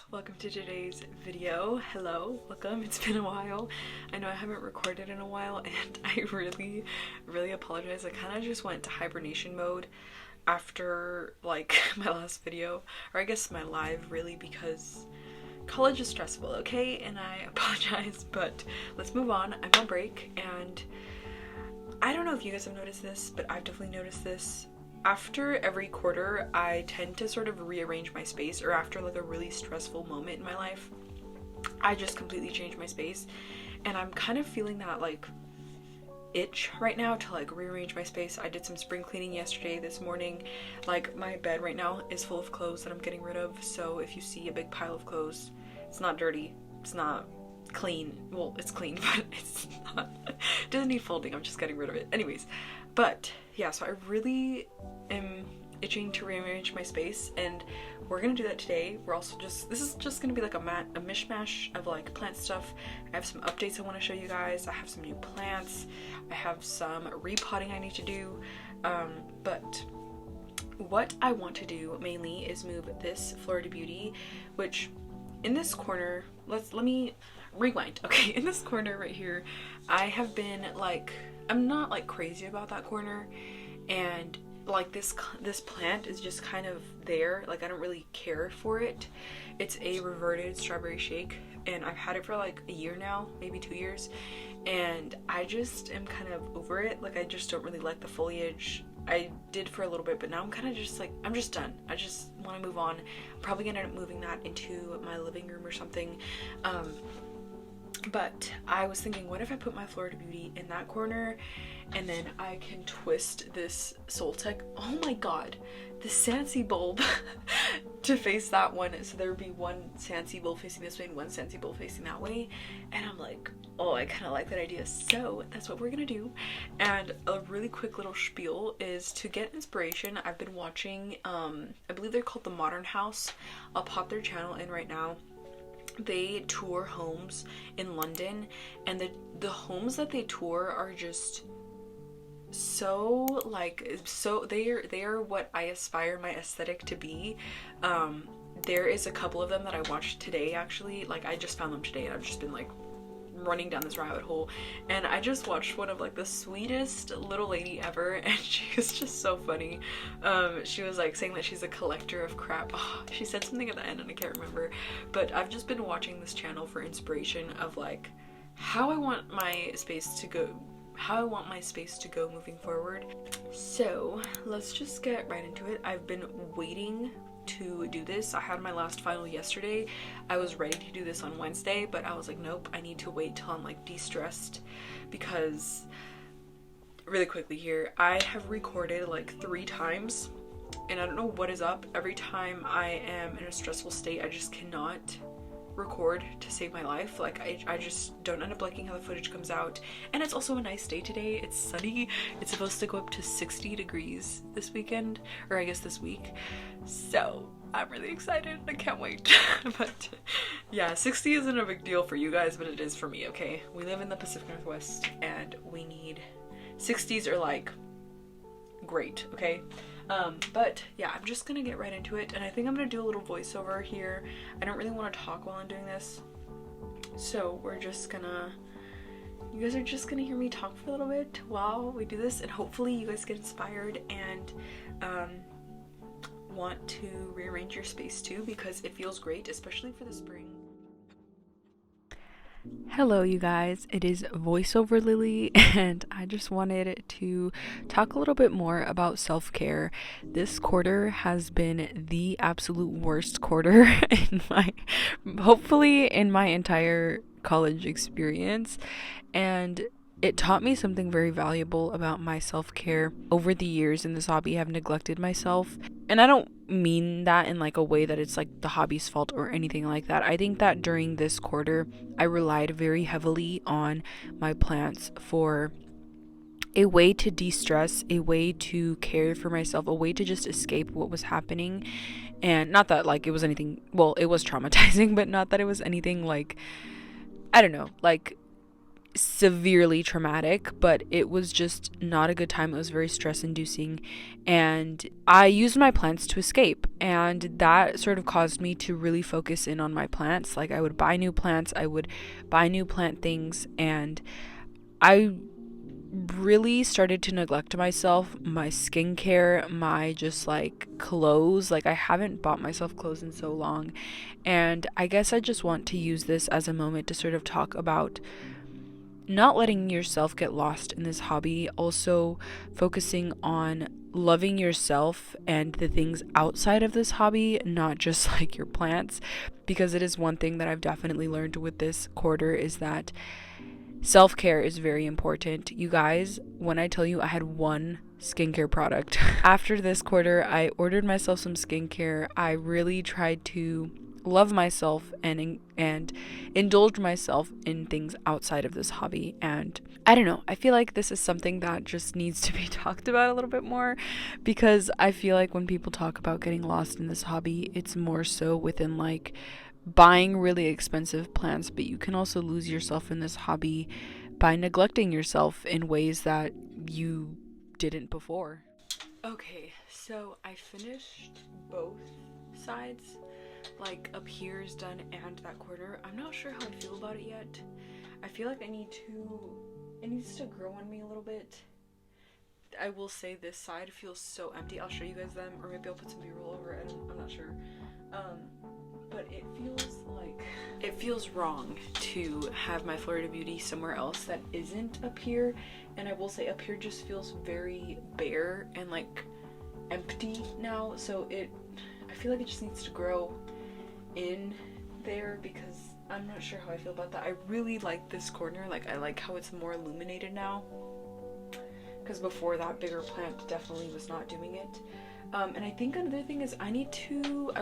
Welcome to today's video. Hello, welcome. It's been a while. I know I haven't recorded in a while and I really apologize. I kind of just went to hibernation mode after like my last video, or I guess my live, really, because college is stressful, okay? And I apologize, but let's move on. I'm on break and I don't know if you guys have noticed this, but I've definitely noticed this. After every quarter, I tend to sort of rearrange my space, or after like a really stressful moment in my life, I just completely change my space. And I'm kind of feeling that like itch right now to like rearrange my space. I did some spring cleaning yesterday, this morning. Like my bed right now is full of clothes that I'm getting rid of. So if you see a big pile of clothes, it's not dirty, it's not clean. Well, it's clean, but it's not, it doesn't need folding. I'm just getting rid of it. Anyways, but yeah, so I really am itching to rearrange my space, and we're gonna do that today. We're also this is just gonna be like a mishmash of like plant stuff. I have some updates I want to show you guys. I have some new plants. I have some repotting I need to do. But what I want to do mainly is move this Florida Beauty, which in this corner, let me rewind. Okay, in this corner right here, I have been like, I'm not like crazy about that corner, and like this plant is just kind of there. Like I don't really care for it. It's a reverted strawberry shake, and I've had it for like a year now, maybe 2 years, and I just am kind of over it. Like I just don't really like the foliage. I did for a little bit, but now I'm kind of just like, I'm just done. I just want to move on. I'm probably gonna end up moving that into my living room or something. But I was thinking, what if I put my Florida Beauty in that corner, and then I can twist this Soltech, oh my god, the Sansi bulb to face that one. So there would be one Sansi bulb facing this way and one Sansi bulb facing that way. And I'm like, oh, I kind of like that idea. So that's what we're gonna do. And a really quick little spiel is to get inspiration. I've been watching, I believe they're called The Modern House. I'll pop their channel in right now. They tour homes in London, and the homes that they tour are just so like, so they are what I aspire my aesthetic to be. There is a couple of them that I watched today, actually. Like I just found them today, and I've just been like running down this rabbit hole, and I just watched one of like the sweetest little lady ever, and she was just so funny. She was like saying that she's a collector of crap. Oh, she said something at the end and I can't remember, but I've just been watching this channel for inspiration of like how I want my space to go moving forward. So let's just get right into it. I've been waiting to do this. I had my last final yesterday. I was ready to do this on Wednesday, but I was like, nope, I need to wait till I'm like de-stressed, because really quickly here, I have recorded like 3 times, and I don't know what is up. Every time I am in a stressful state, I just cannot record to save my life. Like I just don't end up liking how the footage comes out. And it's also a nice day today. It's sunny. It's supposed to go up to 60 degrees this weekend, or I guess this week. So I'm really excited. I can't wait. But yeah, 60 isn't a big deal for you guys, but it is for me, okay? We live in the Pacific Northwest and we need 60s are like great, okay? But yeah, I'm just gonna get right into it, and I think I'm gonna do a little voiceover here. I don't really want to talk while I'm doing this, so you guys are just gonna hear me talk for a little bit while we do this, and hopefully you guys get inspired and want to rearrange your space too, because it feels great, especially for the spring. Hello you guys, it is voiceover Lily, and I just wanted to talk a little bit more about self-care. This quarter has been the absolute worst quarter hopefully in my entire college experience, and it taught me something very valuable about my self-care. Over the years in this hobby, I've neglected myself, and I don't mean that in like a way that it's like the hobby's fault or anything like that. I think that during this quarter, I relied very heavily on my plants for a way to de-stress, a way to care for myself, a way to just escape what was happening. And not that like it was anything, well, it was traumatizing, but not that it was anything like, I don't know, like severely traumatic, but it was just not a good time. It was very stress inducing, and I used my plants to escape, and that sort of caused me to really focus in on my plants. Like, I would buy new plants, I would buy new plant things, and I really started to neglect myself, my skincare, my just like clothes. Like, I haven't bought myself clothes in so long, and I guess I just want to use this as a moment to sort of talk about not letting yourself get lost in this hobby, also focusing on loving yourself and the things outside of this hobby, not just like your plants, because it is one thing that I've definitely learned with this quarter is that self-care is very important. You guys, when I tell you I had one skincare product after this quarter, I ordered myself some skincare. I really tried to love myself and indulge myself in things outside of this hobby. And I don't know, I feel like this is something that just needs to be talked about a little bit more, because I feel like when people talk about getting lost in this hobby, it's more so within like buying really expensive plants, but you can also lose yourself in this hobby by neglecting yourself in ways that you didn't before. Okay, so I finished both sides. Like, up here is done and that corner. I'm not sure how I feel about it yet. I feel like it needs to grow on me a little bit. I will say this side feels so empty. I'll show you guys them, or maybe I'll put some B-roll over it. I'm not sure. But it feels wrong to have my Florida Beauty somewhere else that isn't up here. And I will say up here just feels very bare and like empty now. So I feel like it just needs to grow in there, because I'm not sure how I feel about that. I really like this corner. Like, I like how it's more illuminated now, because before that bigger plant definitely was not doing it. And I think another thing is I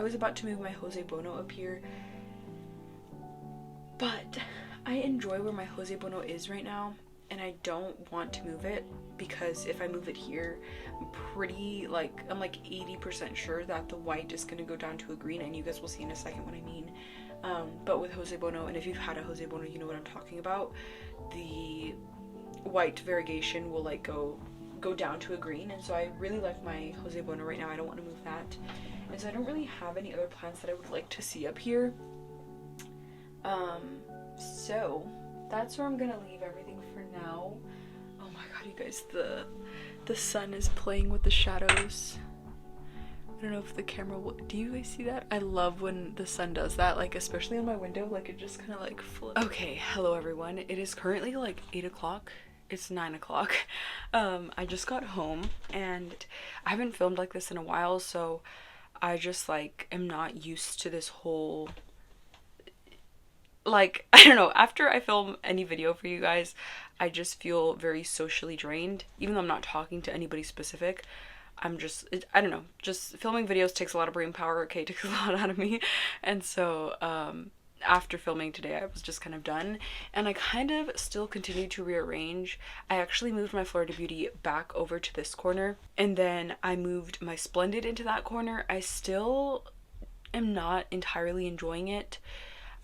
was about to move my Jose Bono up here, but I enjoy where my Jose Bono is right now, and I don't want to move it, because if I move it here, I'm like 80% sure that the white is going to go down to a green, and you guys will see in a second what I mean. But with Jose Bono, and if you've had a Jose Bono, you know what I'm talking about, the white variegation will like go down to a green, and so I really like my Jose Bono right now. I don't want to move that, and so I don't really have any other plants that I would like to see up here. So that's where I'm gonna leave everything for now. Oh my god, you guys, the sun is playing with the shadows. I don't know if the camera will, do you guys see that? I love when the sun does that, like especially on my window, like it just kind of like flips. Okay, hello everyone. It is currently like 8 o'clock. It's 9 o'clock. I just got home, and I haven't filmed like this in a while, so I just like am not used to this whole, like, I don't know, after I film any video for you guys, I just feel very socially drained, even though I'm not talking to anybody specific. I don't know, just filming videos takes a lot of brain power. Okay, it takes a lot out of me, and so after filming today, I was just kind of done, and I kind of still continue to rearrange. I actually moved my Florida Beauty back over to this corner, and then I moved my Splendid into that corner. I still am not entirely enjoying it.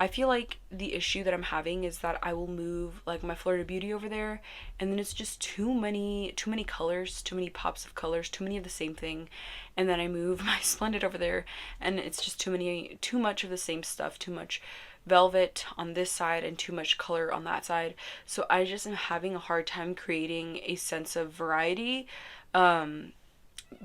I feel like the issue that I'm having is that I will move like my Florida Beauty over there, and then it's just too many colors, too many pops of colors, too many of the same thing. And then I move my Splendid over there, and it's just too much of the same stuff, too much velvet on this side and too much color on that side. So I just am having a hard time creating a sense of variety,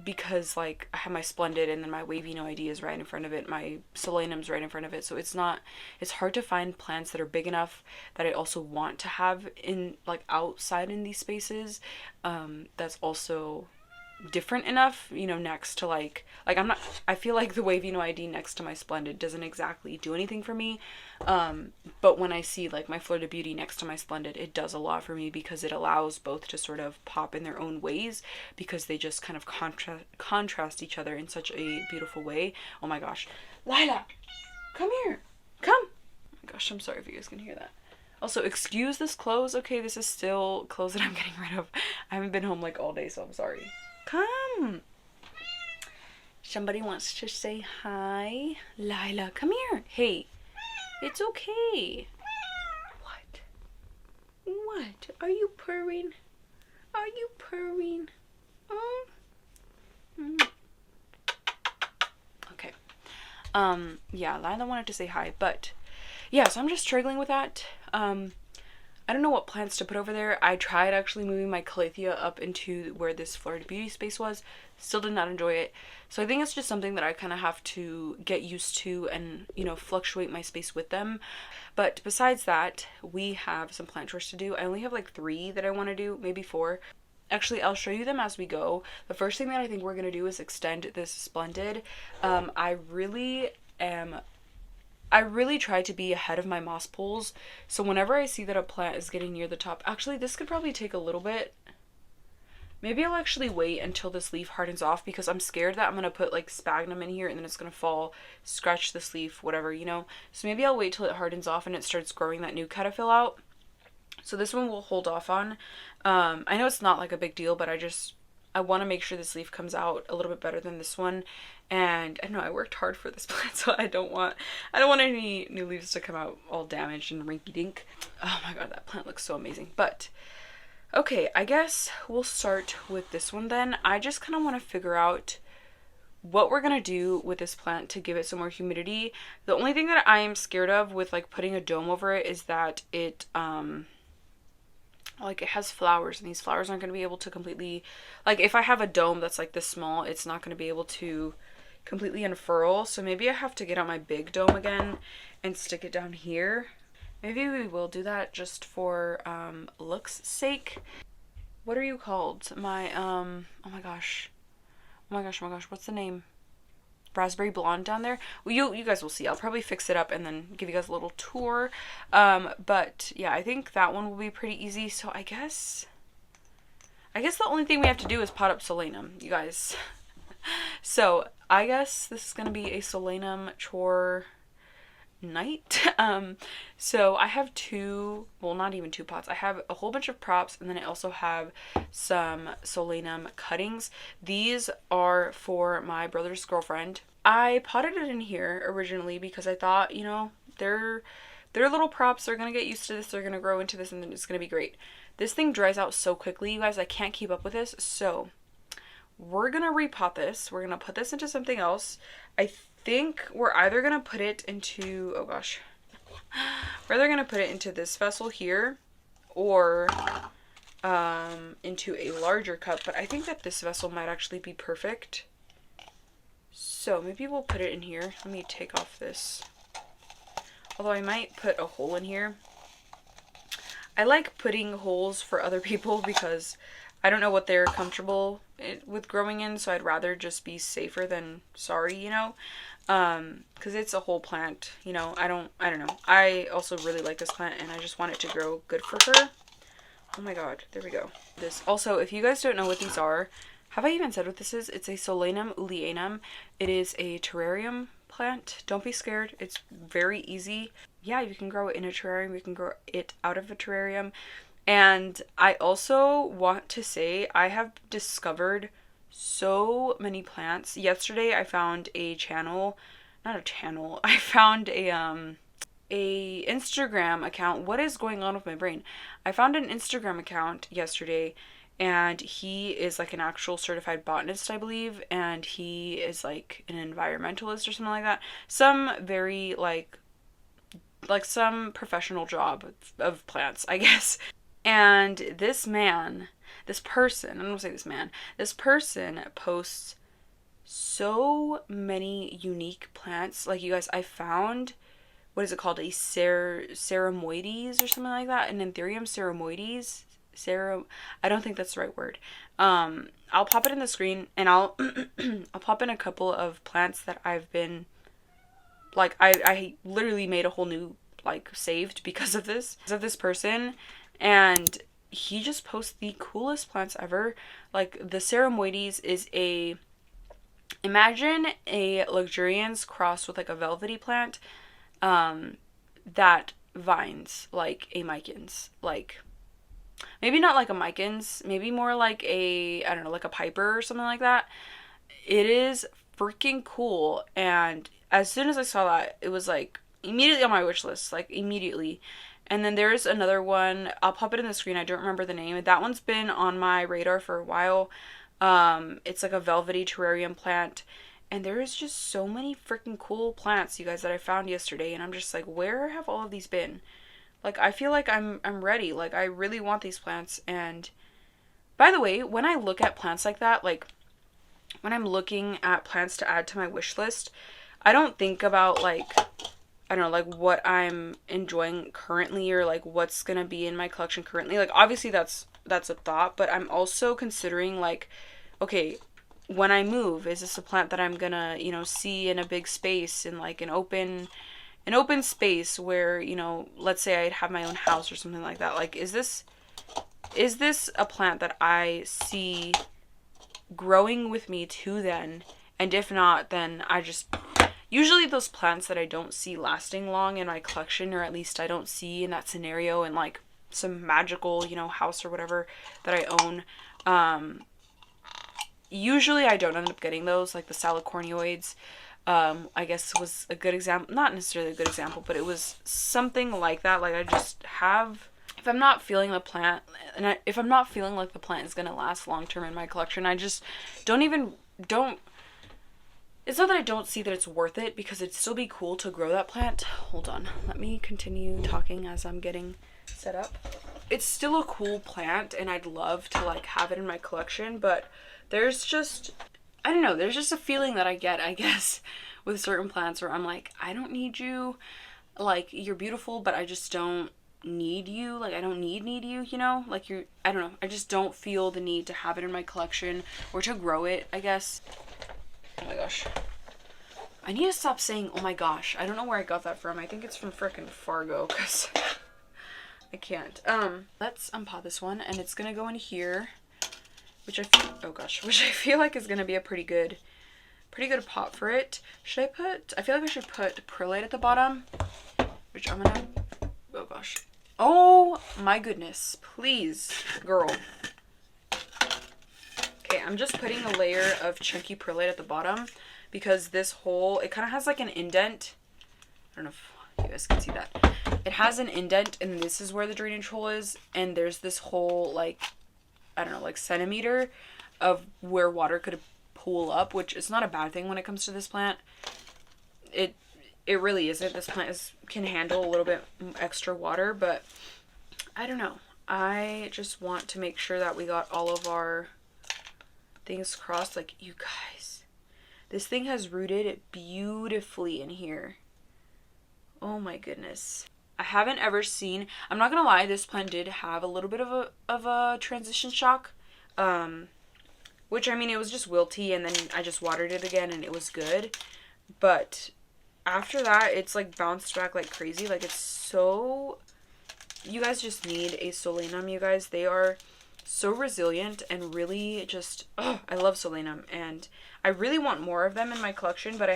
because like I have my Splendid, and then my Wavy No ID is right in front of it, my Solanum's right in front of it, so it's hard to find plants that are big enough that I also want to have in like outside in these spaces, that's also different enough, you know, next to like I feel like the Wavy No ID next to my Splendid doesn't exactly do anything for me, but when I see like my Florida Beauty next to my Splendid, it does a lot for me, because it allows both to sort of pop in their own ways, because they just kind of contrast each other in such a beautiful way. Oh my gosh, Lila, come here, come. Oh my gosh, I'm sorry if you guys can hear that. Also, excuse this clothes, okay? This is still clothes that I'm getting rid of. I haven't been home like all day, so I'm sorry. Come. Somebody wants to say hi. Lila, come here. Hey, it's okay. What? What? Are you purring? Are you purring? Oh. Okay. Yeah, Lila wanted to say hi, but yeah, so I'm just struggling with that. I don't know what plants to put over there. I tried actually moving my calathea up into where this Florida Beauty space was. Still did not enjoy it. So I think it's just something that I kind of have to get used to and, you know, fluctuate my space with them. But besides that, we have some plant chores to do. I only have like 3 that I want to do, maybe 4. Actually, I'll show you them as we go. The first thing that I think we're going to do is extend this Splendid. I really try to be ahead of my moss pools, so whenever I see that a plant is getting near the top, actually this could probably take a little bit. Maybe I'll actually wait until this leaf hardens off, because I'm scared that I'm going to put like sphagnum in here and then it's going to fall, scratch this leaf, whatever, you know. So maybe I'll wait till it hardens off and it starts growing that new caterpillar out. So this one we'll hold off on. I know it's not like a big deal, but I want to make sure this leaf comes out a little bit better than this one. And I know I worked hard for this plant, so I don't want any new leaves to come out all damaged and rinky dink. Oh my god, that plant looks so amazing. But okay, I guess we'll start with this one then. I just kind of want to figure out what we're gonna do with this plant to give it some more humidity. The only thing that I am scared of with like putting a dome over it is that it like it has flowers, and these flowers aren't going to be able to completely, like if I have a dome that's like this small, it's not going to be able to completely unfurl. So maybe I have to get out my big dome again and stick it down here. Maybe we will do that just for looks sake. What are you called? My oh my gosh, what's the name? Raspberry blonde down there. Well, you guys will see. I'll probably fix it up and then give you guys a little tour. But yeah, I think that one will be pretty easy. So I guess the only thing we have to do is pot up solanum, you guys. So I guess this is gonna be a solanum chore night. So I have 2, well, not even 2 pots. I have a whole bunch of props, and then I also have some solanum cuttings. These are for my brother's girlfriend. I potted it in here originally because I thought, you know, they're little props. They're gonna get used to this. They're gonna grow into this, and then it's gonna be great. This thing dries out so quickly, you guys. I can't keep up with this. So we're gonna repot this. We're gonna put this into something else. I think we're either gonna put it into, oh gosh, we're either gonna put it into this vessel here or into a larger cup, but I think that this vessel might actually be perfect. So maybe we'll put it in here. Let me take off this, although I might put a hole in here. I like putting holes for other people because I don't know what they're comfortable with growing in, so I'd rather just be safer than sorry, you know. Because it's a whole plant, you know. I don't know. I also really like this plant, and I just want it to grow good for her. Oh my god, there we go. This also, if you guys don't know what these are, have I even said what this is? It's a Solanum oleanum. It is a terrarium plant. Don't be scared. It's very easy. Yeah, you can grow it in a terrarium. You can grow it out of a terrarium. And I also want to say I have discovered so many plants. Yesterday I found a channel, not a channel, I found a Instagram account. What is going on with my brain? I found an Instagram account yesterday, and he is like an actual certified botanist, I believe, and he is like an environmentalist or something like that. Some very like some professional job of plants, I guess. And this person posts so many unique plants. Like, you guys, I found, what is it called? A ceremoides or something like that. An Anthurium ceremoides. I don't think that's the right word. I'll pop it in the screen, and I'll pop in a couple of plants that I've been, like, I literally made a whole new, like, saved because of this person. And he just posts the coolest plants ever. Like, the ceremoides is imagine a luxuriance crossed with like a velvety plant that vines like a micans. Like, maybe not like a micans, maybe more like a, I don't know, like a piper or something like that. It is freaking cool. And as soon as I saw that, it was like immediately on my wish list, like immediately. And then there's another one, I'll pop it in the screen, I don't remember the name. That one's been on my radar for a while. It's like a velvety terrarium plant. And there is just so many freaking cool plants, you guys, that I found yesterday. And I'm just like, where have all of these been? Like, I feel like I'm ready. Like, I really want these plants. And by the way, when I look at plants like that, like, when I'm looking at plants to add to my wish list, I don't think about, like, I don't know, like, what I'm enjoying currently or, like, what's gonna be in my collection currently. Like, obviously that's a thought, but I'm also considering, like, okay, when I move, is this a plant that I'm gonna, you know, see in a big space, in, like, an open space where, you know, let's say I'd have my own house or something like that. Like, is this a plant that I see growing with me to then? And if not, then I just... Usually those plants that I don't see lasting long in my collection, or at least I don't see in that scenario in, like, some magical, you know, house or whatever that I own, usually I don't end up getting those, like the salicornioids. I guess was a good example, not necessarily a good example, but it was something like that. Like, I just have, if I'm not feeling the plant, if I'm not feeling like the plant is going to last long term in my collection, I just don't, it's not that I don't see that it's worth it, because it'd still be cool to grow that plant. Hold on, let me continue talking as I'm getting set up. It's still a cool plant, and I'd love to, like, have it in my collection, but there's just, I don't know, there's just a feeling that I get, I guess, with certain plants where I'm like, I don't need you, like, you're beautiful, but I just don't need you, like, I don't need you, you know, like, I don't know, I just don't feel the need to have it in my collection, or to grow it, I guess. Oh my gosh. I need to stop saying, oh my gosh. I don't know where I got that from. I think it's from frickin' Fargo, because I can't. Let's unpot this one, and it's gonna go in here, which I feel like is gonna be a pretty good pot for it. I feel like I should put perlite at the bottom, which I'm gonna, oh gosh. Oh my goodness. Please, girl. Okay, I'm just putting a layer of chunky perlite at the bottom, because this hole, it kind of has like an indent. I don't know if you guys can see that. It has an indent, and this is where the drainage hole is, and there's this whole, like, I don't know, like, centimeter of where water could pool up, which is not a bad thing when it comes to this plant. It really isn't. This plant can handle a little bit extra water, but I don't know. I just want to make sure that we got all of our things crossed. Like, you guys, this thing has rooted beautifully in here. Oh my goodness. I haven't ever seen, I'm not gonna lie, this plant did have a little bit of a transition shock, which, I mean, it was just wilty, and then I just watered it again and it was good, but after that it's like bounced back like crazy. Like, it's so, you guys just need a solanum, you guys. They are so resilient and really just, oh, I love solanum, and I really want more of them in my collection, but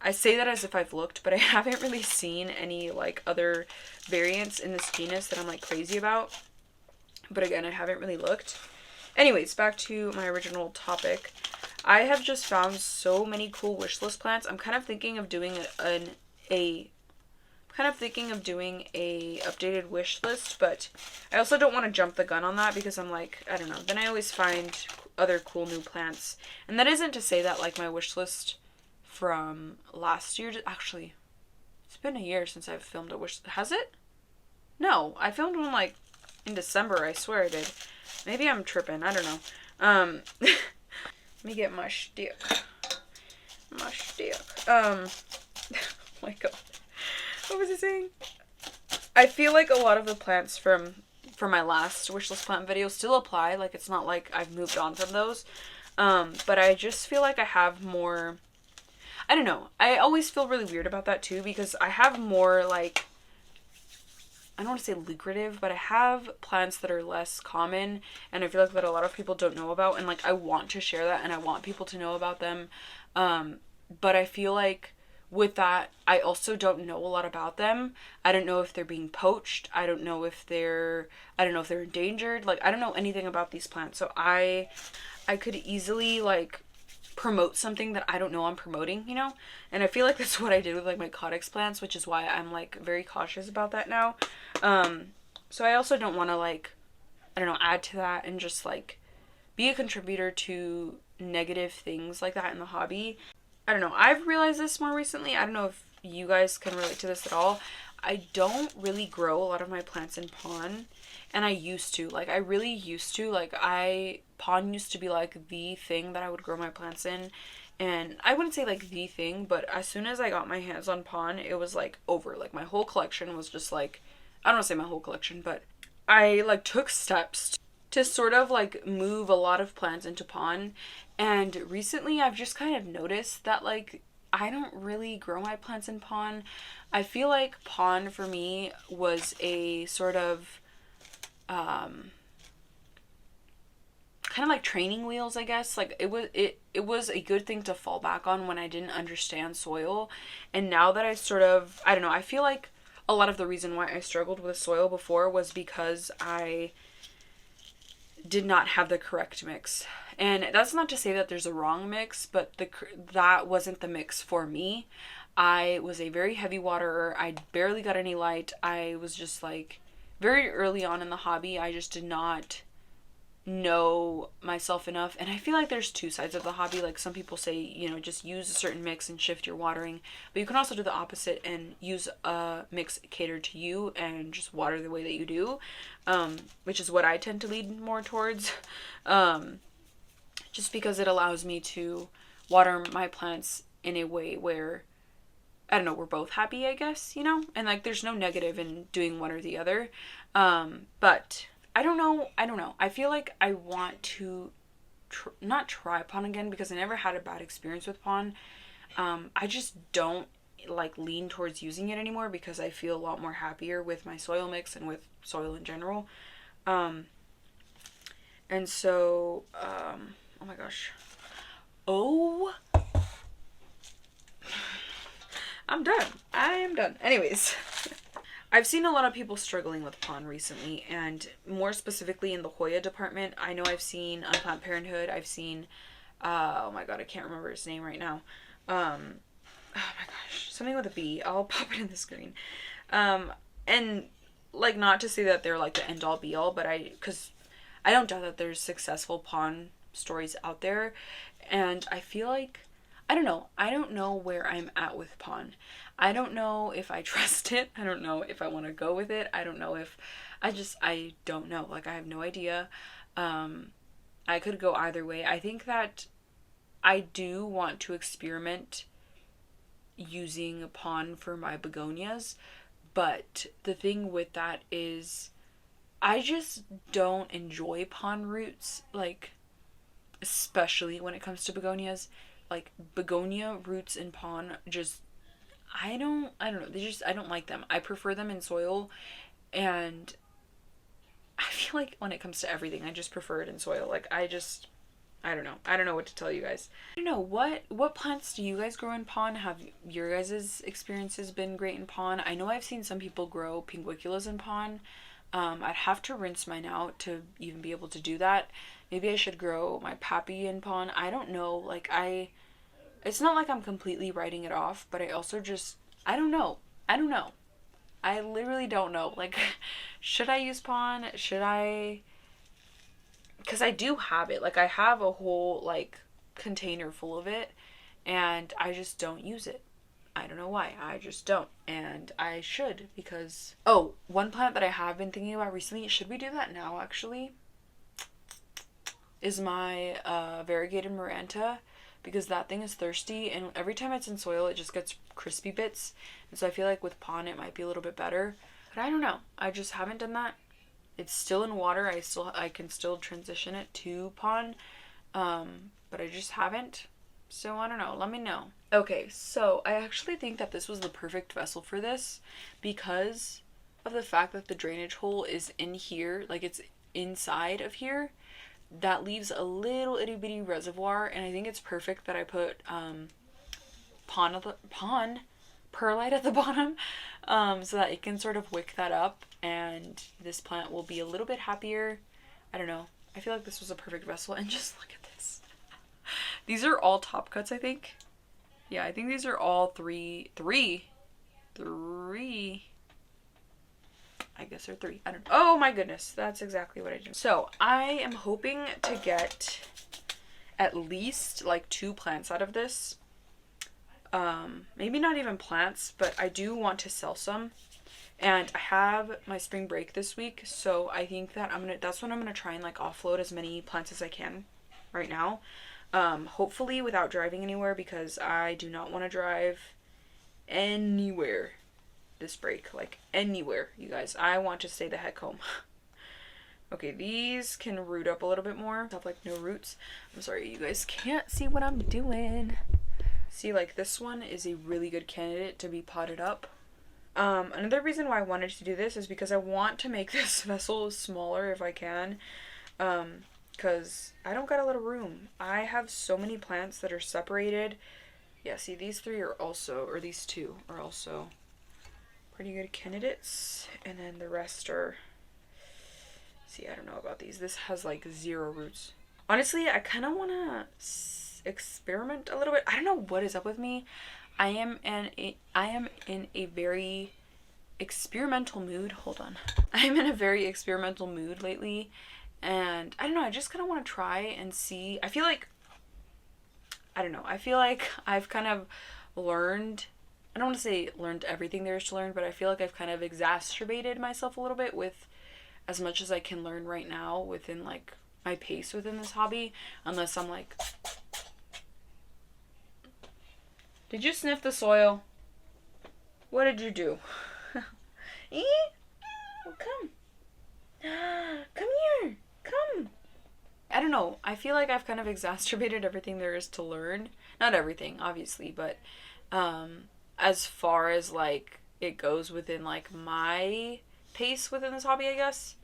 I say that as if I've looked, but I haven't really seen any, like, other variants in this genus that I'm, like, crazy about. But again, I haven't really looked. Anyways, back to my original topic. I have just found so many cool wish list plants. I'm kind of thinking of doing a updated wish list, but I also don't want to jump the gun on that, because I'm like, I don't know, then I always find other cool new plants. And that isn't to say that, like, my wish list from last year, actually, it's been a year since I've filmed a wish, has it? No, I filmed one, like, in December, I swear I did. Maybe I'm tripping, I don't know. Let me get my stick. Oh my god. What was I saying? I feel like a lot of the plants from my last wishlist plant video still apply. Like, it's not like I've moved on from those. But I just feel like I have more, I don't know. I always feel really weird about that too, because I have more, like, I don't want to say lucrative, but I have plants that are less common, and I feel like that a lot of people don't know about, and, like, I want to share that, and I want people to know about them. But I feel like with that, I also don't know a lot about them. I don't know if they're being poached. I don't know if they're endangered. Like, I don't know anything about these plants. So I could easily, like, promote something that I don't know I'm promoting, you know? And I feel like that's what I did with like my Codex plants, which is why I'm like very cautious about that now. So I also don't want to like, I don't know, add to that and just like be a contributor to negative things like that in the hobby. I don't know. I've realized this more recently. I don't know if you guys can relate to this at all. I don't really grow a lot of my plants in pon, and I used to. Like, I really used to. Like, pon used to be like the thing that I would grow my plants in. And I wouldn't say like the thing, but as soon as I got my hands on pon, it was like over. Like, my whole collection was just like, I don't want to say my whole collection, but I like took steps to sort of like move a lot of plants into pon. And recently I've just kind of noticed that like I don't really grow my plants in pon. I feel like pon for me was a sort of kind of like training wheels, I guess. Like it was a good thing to fall back on when I didn't understand soil. And now that I sort of, I don't know, I feel like a lot of the reason why I struggled with soil before was because I did not have the correct mix. And that's not to say that there's a wrong mix, but that wasn't the mix for me. I was a very heavy waterer. I barely got any light. I was just like very early on in the hobby. I just did not know myself enough. And I feel like there's two sides of the hobby. Like some people say, you know, just use a certain mix and shift your watering, but you can also do the opposite and use a mix catered to you and just water the way that you do, which is what I tend to lead more towards, just because it allows me to water my plants in a way where, I don't know, we're both happy, I guess, you know, and like there's no negative in doing one or the other. But I don't know. I feel like I want to not try pon again because I never had a bad experience with pon. I just don't like lean towards using it anymore because I feel a lot more happier with my soil mix and with soil in general. And so, oh my gosh. Oh, I'm done. I am done. Anyways. I've seen a lot of people struggling with pon recently, and more specifically in the Hoya department. I know I've seen on Planned Parenthood, I've seen, oh my god, I can't remember his name right now. Oh my gosh, something with a B. I'll pop it in the screen. And like, not to say that they're like the end all be all, but because I don't doubt that there's successful pon stories out there, and I feel like, I don't know where I'm at with pon. I don't know if I trust it. I don't know if I want to go with it. I don't know if I don't know. Like, I have no idea. I could go either way. I think that I do want to experiment using pon for my begonias, but the thing with that is I just don't enjoy pon roots, like, especially when it comes to begonias. Like, begonia roots in pon just, I don't know. I don't like them. I prefer them in soil, and I feel like when it comes to everything, I just prefer it in soil. Like, I don't know. I don't know what to tell you guys. I don't know. What plants do you guys grow in pon? Have your guys' experiences been great in pon? I know I've seen some people grow pinguiculas in pon. I'd have to rinse mine out to even be able to do that. Maybe I should grow my pappy in pon. I don't know. Like, it's not like I'm completely writing it off, but I also just, I don't know. I literally don't know. Like, should I use pon? Should I? Because I do have it. Like, I have a whole, like, container full of it, and I just don't use it. I don't know why. I just don't. And I should, because, oh, one plant that I have been thinking about recently, should we do that now, actually? Is my variegated Maranta, because that thing is thirsty, and every time it's in soil it just gets crispy bits, and so I feel like with pon it might be a little bit better, but I don't know. I just haven't done that. It's still in water. I can still transition it to pon, but I just haven't. So I don't know. Let me know. Okay, so I actually think that this was the perfect vessel for this because of the fact that the drainage hole is in here, like it's inside of here. That leaves a little itty bitty reservoir, and I think it's perfect that I put perlite at the bottom, so that it can sort of wick that up, and this plant will be a little bit happier. I don't know. I feel like this was a perfect vessel, and just look at this. These are all top cuts, I think. Yeah, I think these are all three. I guess they're 3. I don't know. Oh my goodness, that's exactly what I do. So I am hoping to get at least like 2 plants out of this. Maybe not even plants, but I do want to sell some. And I have my spring break this week, so I think that that's when I'm gonna try and like offload as many plants as I can right now. Hopefully without driving anywhere, because I do not want to drive anywhere this break, like anywhere, you guys. I want to stay the heck home. Okay, these can root up a little bit more. Have like no roots. I'm sorry, you guys can't see what I'm doing. See, like this one is a really good candidate to be potted up. Another reason why I wanted to do this is because I want to make this vessel smaller if I can. Because I don't got a lot of room. I have so many plants that are separated. Yeah, see, these 3 are also, or these 2 are also pretty good candidates. And then the rest are, see, I don't know about these. This has like 0 roots. Honestly, I kind of want to experiment a little bit. I don't know what is up with me. I am in a very experimental mood. Hold on. I'm in a very experimental mood lately. And I don't know, I just kind of want to try and see. I feel like, I don't know, I feel like I've kind of learned, I don't want to say learned everything there is to learn, but I feel like I've kind of exacerbated myself a little bit with as much as I can learn right now within like my pace within this hobby. Unless I'm like, did you sniff the soil? What did you do? Eh? Oh, come. Come here. Come. I don't know. I feel like I've kind of exacerbated everything there is to learn. Not everything, obviously, but as far as like it goes within like my pace within this hobby, I guess.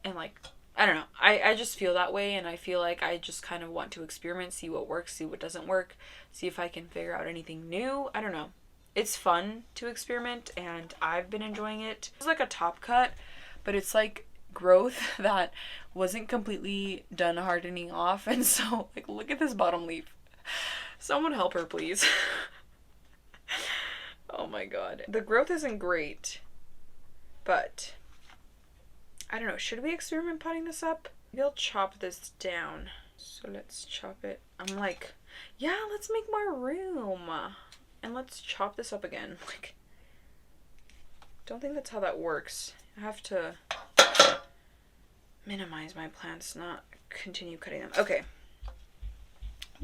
And like, I don't know. I just feel that way, and I feel like I just kind of want to experiment, see what works, see what doesn't work, see if I can figure out anything new. I don't know. It's fun to experiment, and I've been enjoying it. It's like a top cut, but it's like growth that wasn't completely done hardening off, and so like look at this bottom leaf. Someone help her, please. Oh my god. The growth isn't great, but I don't know. Should we experiment potting this up? Maybe I'll chop this down. So let's chop it. I'm like, yeah, let's make more room. And let's chop this up again. Like, don't think that's how that works. I have to minimize my plants, not continue cutting them. Okay.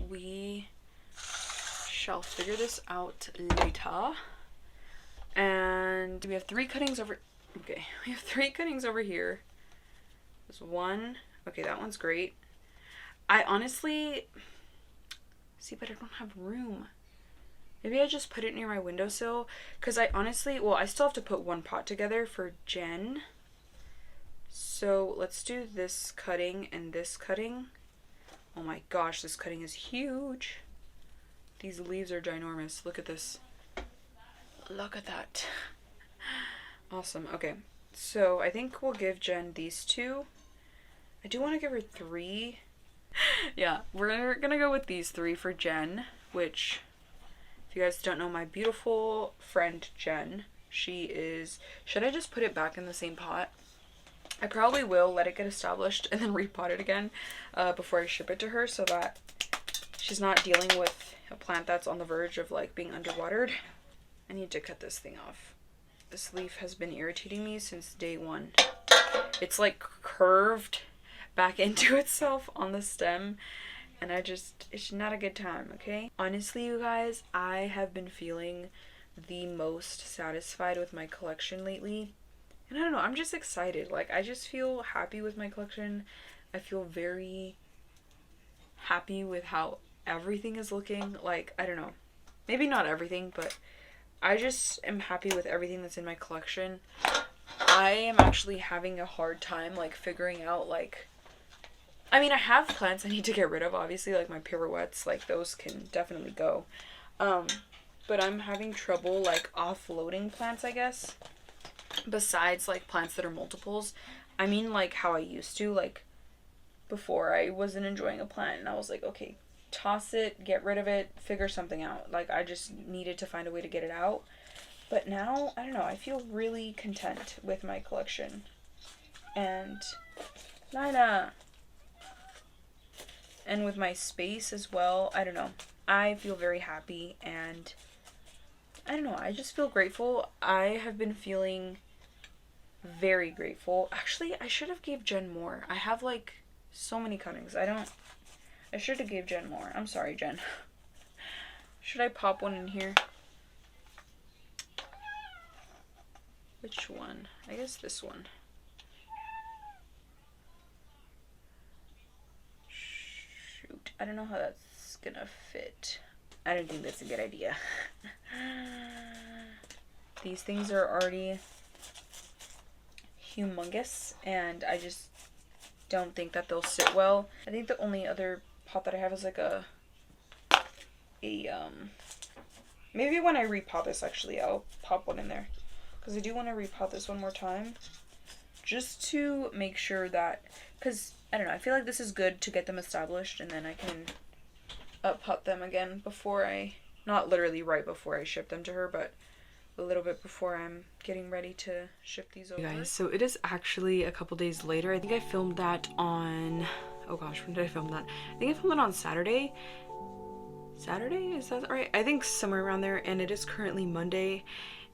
We shall figure this out later. And we have 3 cuttings over. Okay, we have 3 cuttings over here. There's 1. Okay, that one's great. I honestly, see, but I don't have room. Maybe I just put it near my windowsill, because I honestly, well, I still have to put 1 pot together for Jen. So let's do this cutting and this cutting. Oh my gosh, this cutting is huge. These leaves are ginormous. Look at this. Look at that. Awesome. Okay, so I think we'll give Jen these 2. I do want to give her 3. Yeah, we're gonna go with these 3 for Jen, which, if you guys don't know, my beautiful friend Jen, she is, should I just put it back in the same pot? I probably will let it get established and then repot it again before I ship it to her, so that she's not dealing with a plant that's on the verge of like being underwatered. I need to cut this thing off. This leaf has been irritating me since day 1. It's like curved back into itself on the stem, and it's not a good time, okay? Honestly, you guys, I have been feeling the most satisfied with my collection lately. And I don't know, I'm just excited. Like, I just feel happy with my collection. I feel very happy with how everything is looking. Like, I don't know. Maybe not everything, but I just am happy with everything that's in my collection. I am actually having a hard time, like, figuring out, like, I mean, I have plants I need to get rid of, obviously, like my pirouettes, like, those can definitely go. But I'm having trouble, like, offloading plants, I guess. Besides, like, plants that are multiples. I mean, like, how I used to, like, before I wasn't enjoying a plant, and I was like, okay, toss it, get rid of it, figure something out. Like, I just needed to find a way to get it out. But now, I don't know, I feel really content with my collection. And Lina! And with my space as well, I don't know. I feel very happy, and I don't know, I just feel grateful. I have been feeling very grateful. Actually, I should have gave Jen more. I have like so many cuttings. I should have gave Jen more. I'm sorry, Jen. Should I pop one in here? Which one? I guess this one. Shoot, I don't know how that's gonna fit. I don't think that's a good idea. These things are already humongous, and I just don't think that they'll sit well. I think the only other pot that I have is like maybe when I repot this, actually, I'll pop one in there, because I do want to repot this one more time, just to make sure that, because I don't know, I feel like this is good to get them established, and then I can pot them again before not literally right before I ship them to her, but a little bit before I'm getting ready to ship these over. Hey guys, so it is actually a couple days later. I think I filmed that on, oh gosh, when did I film that? I think I filmed it on Saturday. Saturday, is that right? I think somewhere around there, and it is currently Monday,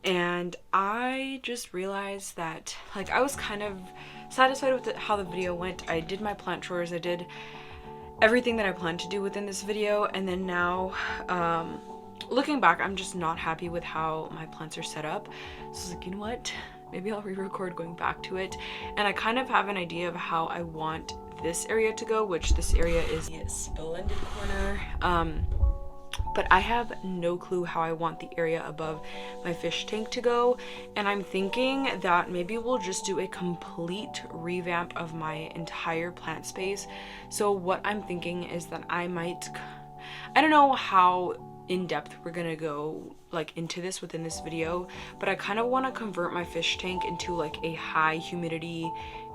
and I just realized that, like, I was kind of satisfied with how the video went. I did my plant chores, I did everything that I planned to do within this video, and then now, looking back, I'm just not happy with how my plants are set up. So I was like, you know what? Maybe I'll re-record going back to it. And I kind of have an idea of how I want this area to go, which this area is a splendid corner. But I have no clue how I want the area above my fish tank to go. And I'm thinking that maybe we'll just do a complete revamp of my entire plant space. So what I'm thinking is that I don't know how in depth we're gonna go like into this within this video, but I kind of want to convert my fish tank into like a high humidity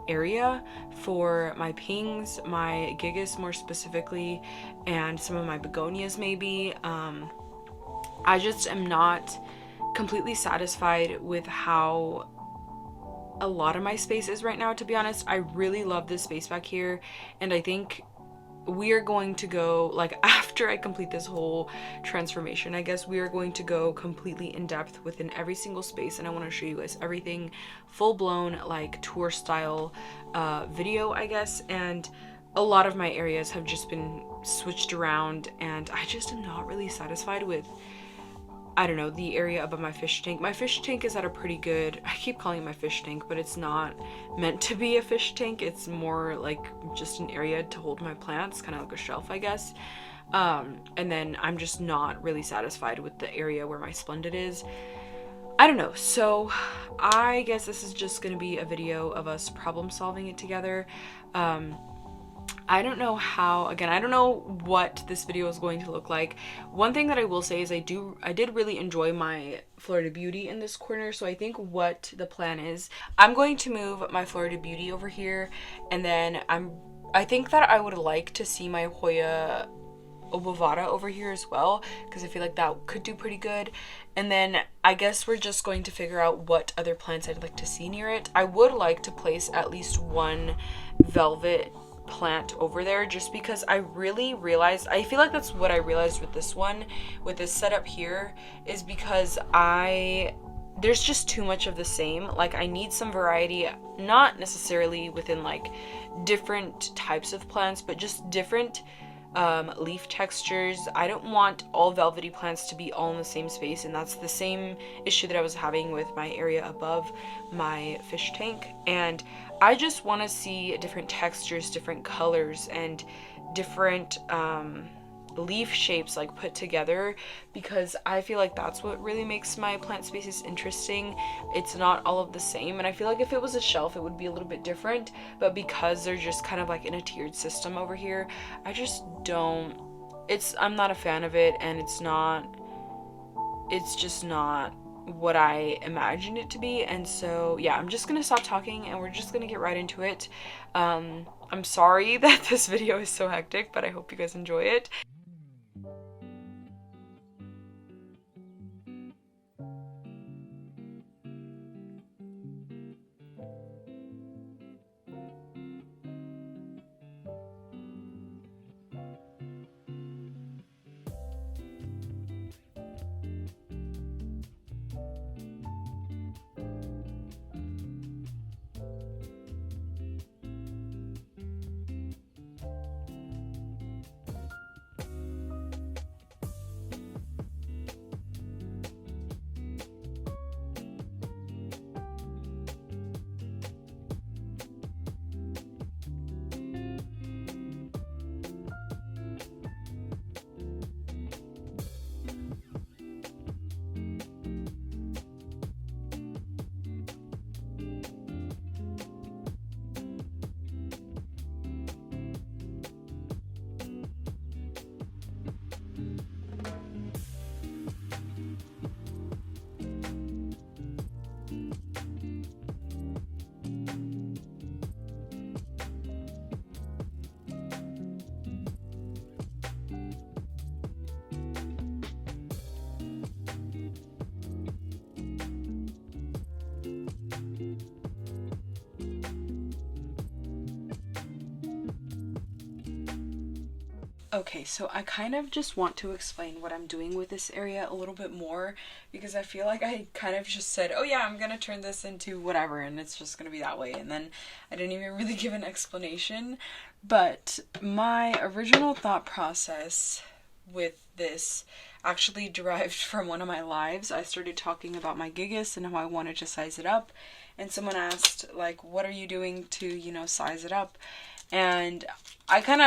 area for my pings, my gigas more specifically, and some of my begonias maybe. I just am not completely satisfied with how a lot of my space is right now, to be honest. I really love this space back here, and I think we are going to go, like, after I complete this whole transformation, I guess we are going to go completely in depth within every single space, and I want to show you guys everything full-blown, like, tour style video, I guess. And a lot of my areas have just been switched around, and I just am not really satisfied with, I don't know, the area above my fish tank. My fish tank is at a pretty good, I keep calling it my fish tank, but it's not meant to be a fish tank. It's more like just an area to hold my plants, kind of like a shelf, I guess. And then I'm just not really satisfied with the area where my Splendid is. I don't know. So I guess this is just going to be a video of us problem solving it together. I don't know how, again, I don't know what this video is going to look like. One thing that I will say is I did really enjoy my Florida Beauty in this corner, so I think what the plan is, I'm going to move my Florida Beauty over here, and then I think that I would like to see my Hoya Obovata over here as well, because I feel like that could do pretty good. And then I guess we're just going to figure out what other plants I'd like to see near it. I would like to place at least one velvet plant over there, just because I really realized, I feel like that's what I realized with this one, with this setup here, is because there's just too much of the same. Like, I need some variety, not necessarily within like different types of plants, but just different leaf textures. I don't want all velvety plants to be all in the same space, and that's the same issue that I was having with my area above my fish tank. And I just want to see different textures, different colors, and different leaf shapes like put together, because I feel like that's what really makes my plant spaces interesting. It's not all of the same, and I feel like if it was a shelf it would be a little bit different, but because they're just kind of like in a tiered system over here, I just don't, I'm not a fan of it, and it's just not what I imagined it to be. And so yeah, I'm just gonna stop talking and we're just gonna get right into it. I'm sorry that this video is so hectic, but I hope you guys enjoy it. Okay, so I kind of just want to explain what I'm doing with this area a little bit more, because I feel like I kind of just said, oh yeah, I'm gonna turn this into whatever and it's just gonna be that way, and then I didn't even really give an explanation. But my original thought process with this actually derived from one of my lives. I started talking about my gigas and how I wanted to size it up, and someone asked, like, what are you doing to, size it up? And it kind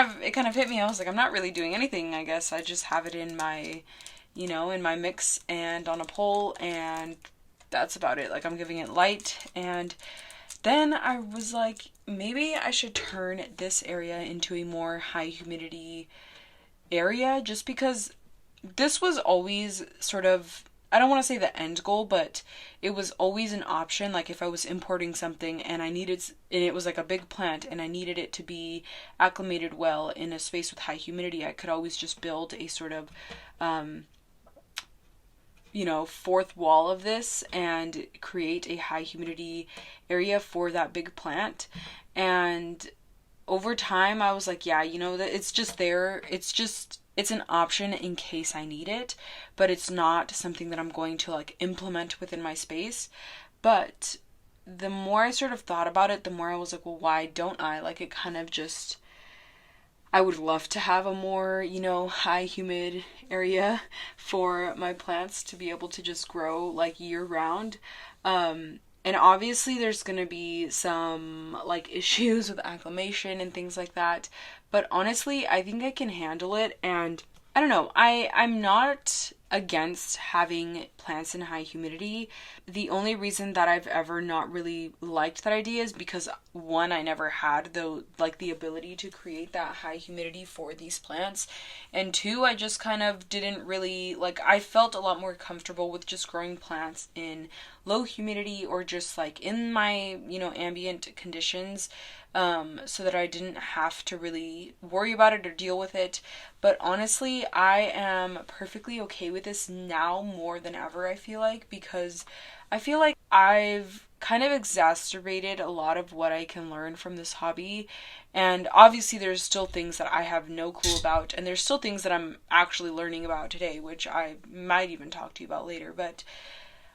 of hit me. I was like, I'm not really doing anything. I guess I just have it in my, in my mix and on a pole, and that's about it. Like, I'm giving it light. And then I was like, maybe I should turn this area into a more high humidity area, just because this was always sort of, I don't want to say the end goal, but it was always an option. Like, if I was importing something and it was like a big plant and I needed it to be acclimated well in a space with high humidity, I could always just build a sort of, fourth wall of this and create a high humidity area for that big plant. And over time, I was like, yeah, that it's just there. It's an option in case I need it, but it's not something that I'm going to like implement within my space. But the more I sort of thought about it, the more I was like, well, why don't I? Like, it kind of just, I would love to have a more, high humid area for my plants to be able to just grow like year round. And obviously there's going to be some like issues with acclimation and things like that. But honestly, I think I can handle it. And I don't know, I'm not against having plants in high humidity. The only reason that I've ever not really liked that idea is because, one, I never had the ability to create that high humidity for these plants, and two, I just kind of didn't really I felt a lot more comfortable with just growing plants in low humidity or just like in my ambient conditions, so that I didn't have to really worry about it or deal with it. But honestly, I am perfectly okay with this now more than ever, I feel like, because I feel like I've kind of exacerbated a lot of what I can learn from this hobby. And obviously there's still things that I have no clue about, and there's still things that I'm actually learning about today, which I might even talk to you about later. But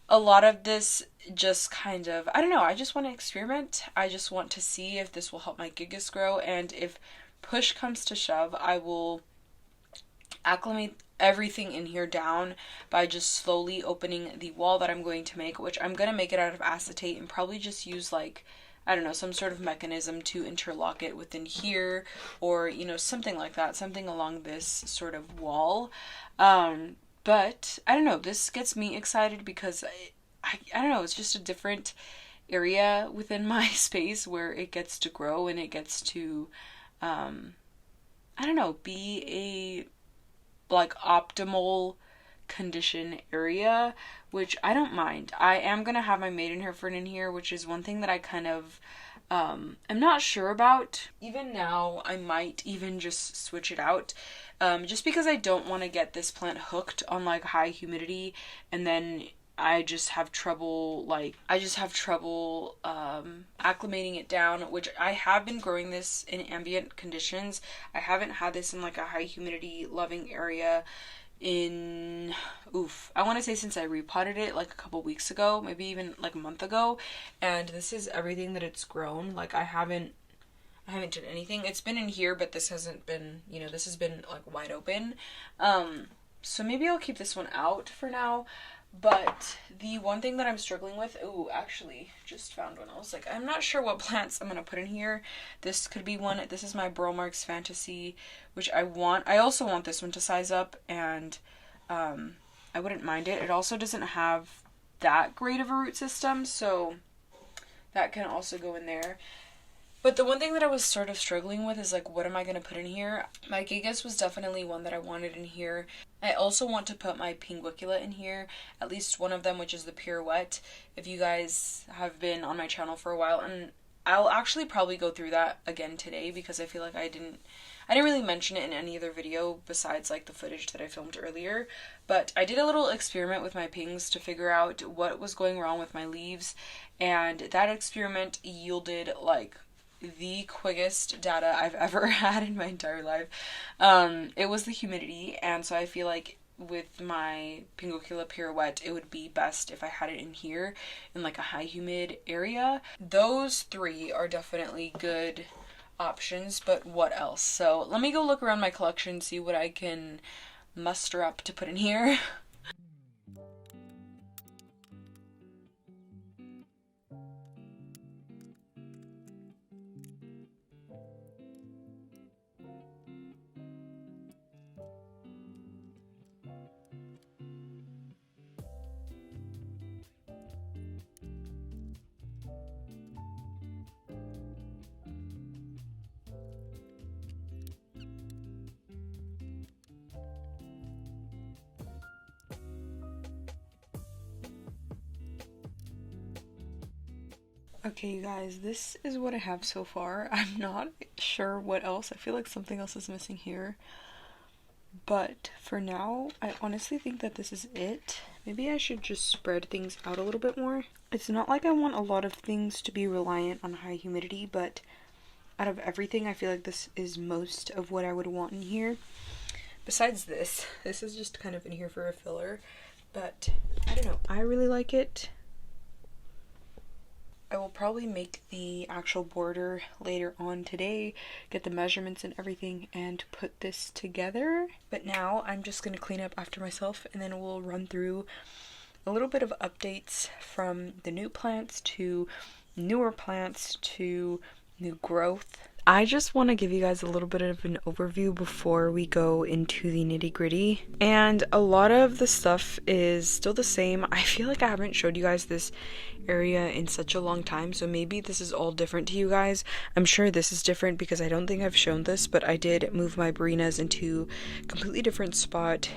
a lot of this just kind of, I don't know, I just want to experiment. I just want to see if this will help my gigas grow, and if push comes to shove, I will acclimate everything in here down by just slowly opening the wall that I'm going to make, which I'm going to make it out of acetate and probably just use I don't know, some sort of mechanism to interlock it within here, or, something like that, something along this sort of wall. But I don't know, this gets me excited because I don't know, it's just a different area within my space where it gets to grow and it gets to, I don't know, be a optimal condition area, which I don't mind. I am gonna have my maidenhair in here, which is one thing that I kind of am not sure about. Even now, I might even just switch it out, just because I don't want to get this plant hooked on high humidity, and then I just have trouble acclimating it down, which I have been growing this in ambient conditions. I haven't had this in a high humidity loving area in, I want to say since I repotted it a couple weeks ago, maybe even a month ago, and this is everything that it's grown. I haven't done anything. It's been in here, but this hasn't been, this has been wide open. So maybe I'll keep this one out for now. But the one thing that I'm struggling with, actually, just found one. I was I'm not sure what plants I'm going to put in here. This could be one. This is my Burl Marks Fantasy, which I want. I also want this one to size up, and I wouldn't mind it. It also doesn't have that great of a root system, so that can also go in there. But the one thing that I was sort of struggling with is what am I going to put in here? My gigas was definitely one that I wanted in here. I also want to put my pinguicula in here, at least one of them, which is the pirouette. If you guys have been on my channel for a while, and I'll actually probably go through that again today, because I feel like I didn't really mention it in any other video besides the footage that I filmed earlier. But I did a little experiment with my pings to figure out what was going wrong with my leaves, and that experiment yielded the quickest data I've ever had in my entire life. It was the humidity, and so I feel like with my Pingocula Pirouette, it would be best if I had it in here in like a high humid area. Those three are definitely good options, but what else? So let me go look around my collection, see what I can muster up to put in here. Okay, you guys, this is what I have so far. I'm not sure what else. I feel like something else is missing here. But for now, I honestly think that this is it. Maybe I should just spread things out a little bit more. It's not like I want a lot of things to be reliant on high humidity, but out of everything, I feel like this is most of what I would want in here. Besides this is just kind of in here for a filler, but I don't know. I really like it. I will probably make the actual border later on today, get the measurements and everything, and put this together. But now I'm just going to clean up after myself, and then we'll run through a little bit of updates from the new plants to newer plants to new growth. I just want to give you guys a little bit of an overview before we go into the nitty-gritty. And a lot of the stuff is still the same. I feel like I haven't showed you guys this area in such a long time, so maybe this is all different to you guys. I'm sure this is different because I don't think I've shown this, but I did move my Barinas into a completely different spot,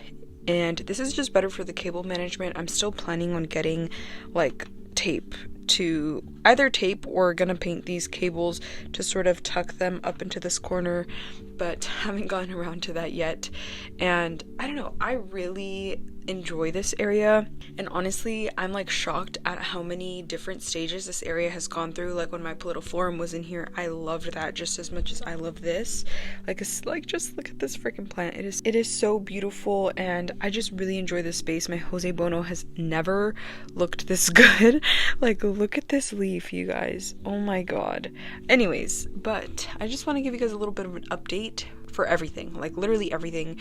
and this is just better for the cable management. I'm still planning on getting like tape to either tape or gonna paint these cables to sort of tuck them up into this corner, but haven't gotten around to that yet. And I don't know, I really enjoy this area, and honestly I'm like shocked at how many different stages this area has gone through. Like when my Politoforum was in here, I loved that just as much as I love this. Like it's like, just look at this freaking plant. It is so beautiful, and I just really enjoy this space. My Jose Bono has never looked this good. Like look at this leaf, you guys. Oh my god. Anyways, but I just want to give you guys a little bit of an update for everything, like literally everything,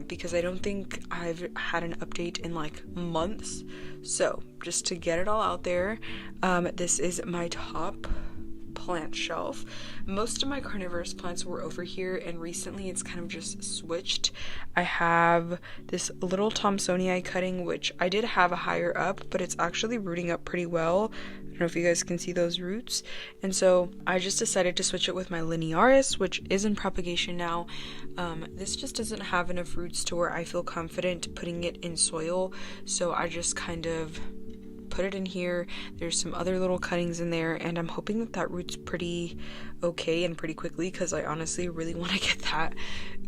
because I don't think I've had an update in like months. So just to get it all out there, this is my top plant shelf. Most of my carnivorous plants were over here, and recently it's kind of just switched. I have this little Thomsonii cutting, which I did have a higher up, but it's actually rooting up pretty well. I don't know if you guys can see those roots. And so I just decided to switch it with my Linearis, which is in propagation now. This just doesn't have enough roots to where I feel confident putting it in soil, so I just kind of put it in here. There's some other little cuttings in there, and I'm hoping that that roots pretty okay and pretty quickly, because I honestly really want to get that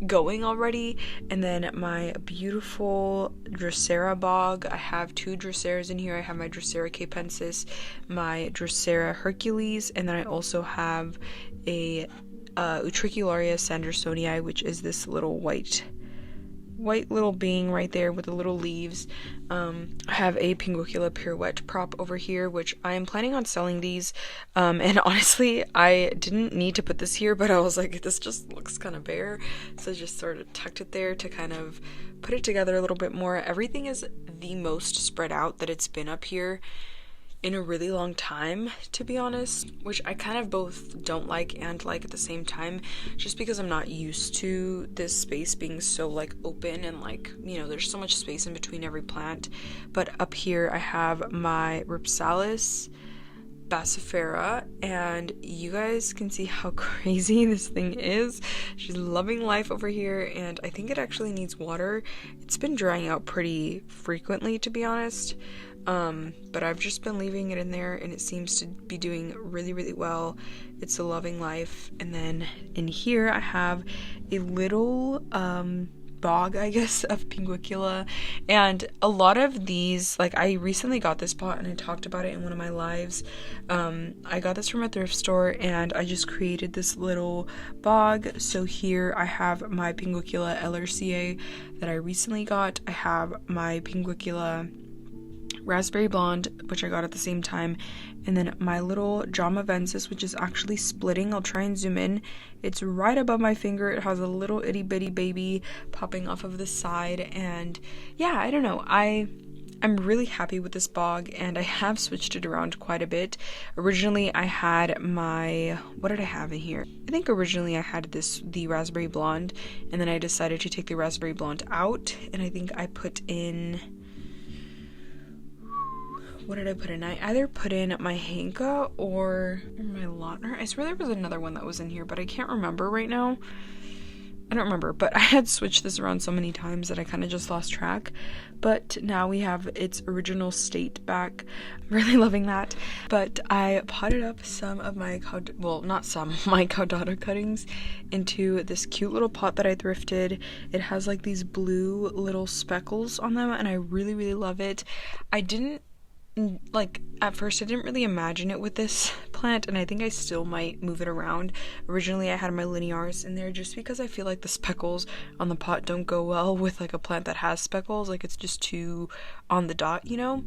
going already. And then my beautiful Drosera bog. I have two Droseras in here. I have my Drosera capensis, my Drosera Hercules, and then I also have a Utricularia sandersonii, which is this little white little being right there with the little leaves. I have a Pingocula Pirouette prop over here, which I am planning on selling these, and honestly I didn't need to put this here, but I was like, this just looks kind of bare, so I just sort of tucked it there to kind of put it together a little bit more. Everything is the most spread out that it's been up here in a really long time, to be honest, which I kind of both don't like and like at the same time, just because I'm not used to this space being so like open and like, you know, there's so much space in between every plant. But up here I have my Ripsalis Bassifera, and you guys can see how crazy this thing is. She's loving life over here, and I think it actually needs water. It's been drying out pretty frequently, to be honest. But I've just been leaving it in there, and it seems to be doing really, really well. It's a loving life. And then in here I have a little bog, I guess, of Pinguicula. And a lot of these, like, I recently got this pot and I talked about it in one of my lives. I got this from a thrift store and I just created this little bog. So here I have my Pinguicula LRCA that I recently got. I have my Pinguicula Raspberry Blonde, which I got at the same time, and then my little Jamavensis, which is actually splitting. I'll try and zoom in. It's right above my finger. It has a little itty bitty baby popping off of the side, and yeah, I don't know. I'm really happy with this bog, and I have switched it around quite a bit. Originally, I had my, what did I have in here? I think originally I had the Raspberry Blonde, and then I decided to take the Raspberry Blonde out, and I think I put in, what did I put in? I either put in my Henka or my Lautner. I swear there was another one that was in here, but I can't remember right now. I don't remember, but I had switched this around so many times that I kind of just lost track. But now we have its original state back. I'm really loving that. But I potted up some of my, my caudata cuttings into this cute little pot that I thrifted. It has like these blue little speckles on them, and I really, really love it. At first I didn't really imagine it with this plant, and I think I still might move it around. Originally I had my linearis in there just because I feel like the speckles on the pot don't go well with like a plant that has speckles. Like, it's just too on the dot, you know?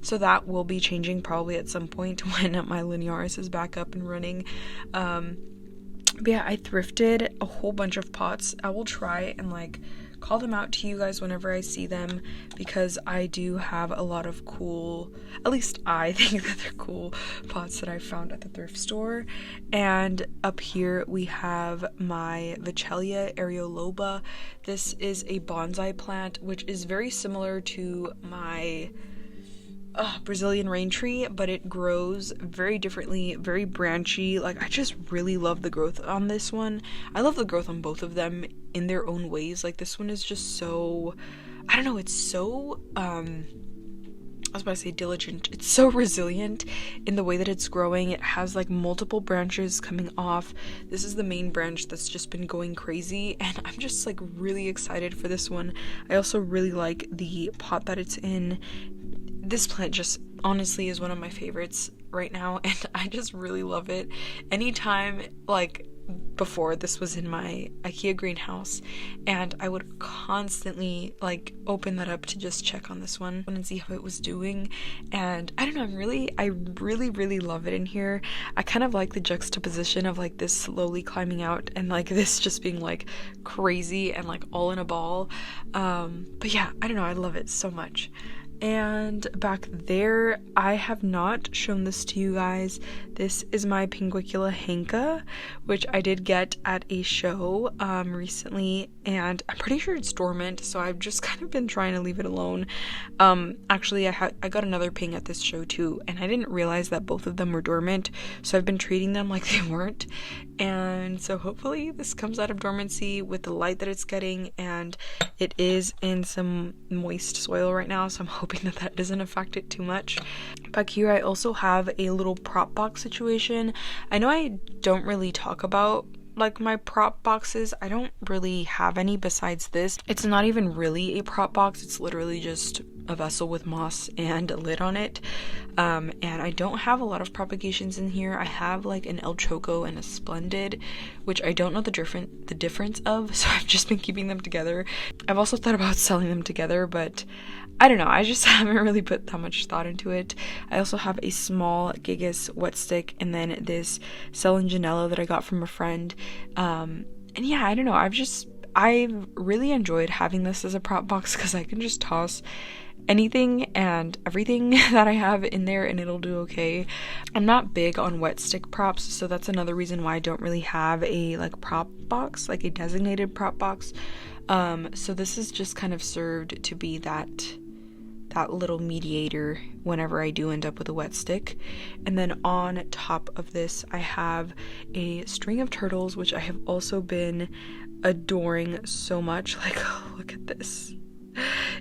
So that will be changing probably at some point when my linearis is back up and running. But yeah, I thrifted a whole bunch of pots. I will try and like call them out to you guys whenever I see them, because I do have a lot of cool, at least I think that they're cool, pots that I found at the thrift store. And up here we have my Vachellia areoloba. This is a bonsai plant which is very similar to my Brazilian rain tree, but it grows very differently, very branchy. Like, I just really love the growth on this one. I love the growth on both of them in their own ways. Like, this one is just so, I don't know, it's so I was about to say diligent. It's so resilient in the way that it's growing. It has like multiple branches coming off. This is the main branch that's just been going crazy, and I'm just like really excited for this one. I also really like the pot that it's in. This plant just honestly is one of my favorites right now, and I just really love it. Anytime, like, before, this was in my IKEA greenhouse, and I would constantly like open that up to just check on this one and see how it was doing. And I don't know, I really love it in here. I kind of like the juxtaposition of like this slowly climbing out and like this just being like crazy and like all in a ball. But yeah, I don't know, I love it so much. And back there, I have not shown this to you guys. This is my Pinguicula Henka, which I did get at a show recently, and I'm pretty sure it's dormant, so I've just kind of been trying to leave it alone. Actually, I got another ping at this show too, and I didn't realize that both of them were dormant, so I've been treating them like they weren't. And so hopefully this comes out of dormancy with the light that it's getting, and it is in some moist soil right now, so I'm hoping that doesn't affect it too much. Back here I also have a little prop box situation. I know I don't really talk about like my prop boxes. I don't really have any besides this. It's not even really a prop box, it's literally just a vessel with moss and a lid on it. And I don't have a lot of propagations in here. I have like an El Choco and a Splendid, which I don't know the difference of, so I've just been keeping them together. I've also thought about selling them together, but I don't know, I just haven't really put that much thought into it. I also have a small Gigas wet stick, and then this Selenginello that I got from a friend. And yeah, I don't know, I've really enjoyed having this as a prop box because I can just toss anything and everything that I have in there and it'll do okay. I'm not big on wet stick props, so that's another reason why I don't really have a like prop box, like a designated prop box. So this is just kind of served to be that little mediator whenever I do end up with a wet stick. And then on top of this I have a string of turtles, which I have also been adoring so much. Like, oh, look at this.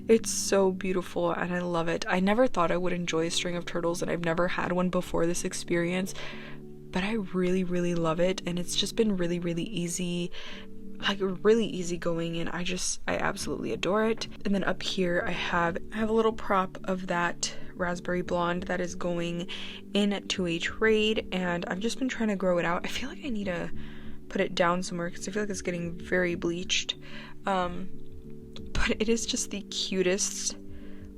It's so beautiful and I love it. I never thought I would enjoy a string of turtles, and I've never had one before this experience, but I really love it, and it's just been really easy. like really easygoing, and I absolutely adore it. And then up here I have a little prop of that raspberry blonde that is going into a trade, and I've just been trying to grow it out. I feel like I need to put it down somewhere because I feel like it's getting very bleached. But it is just the cutest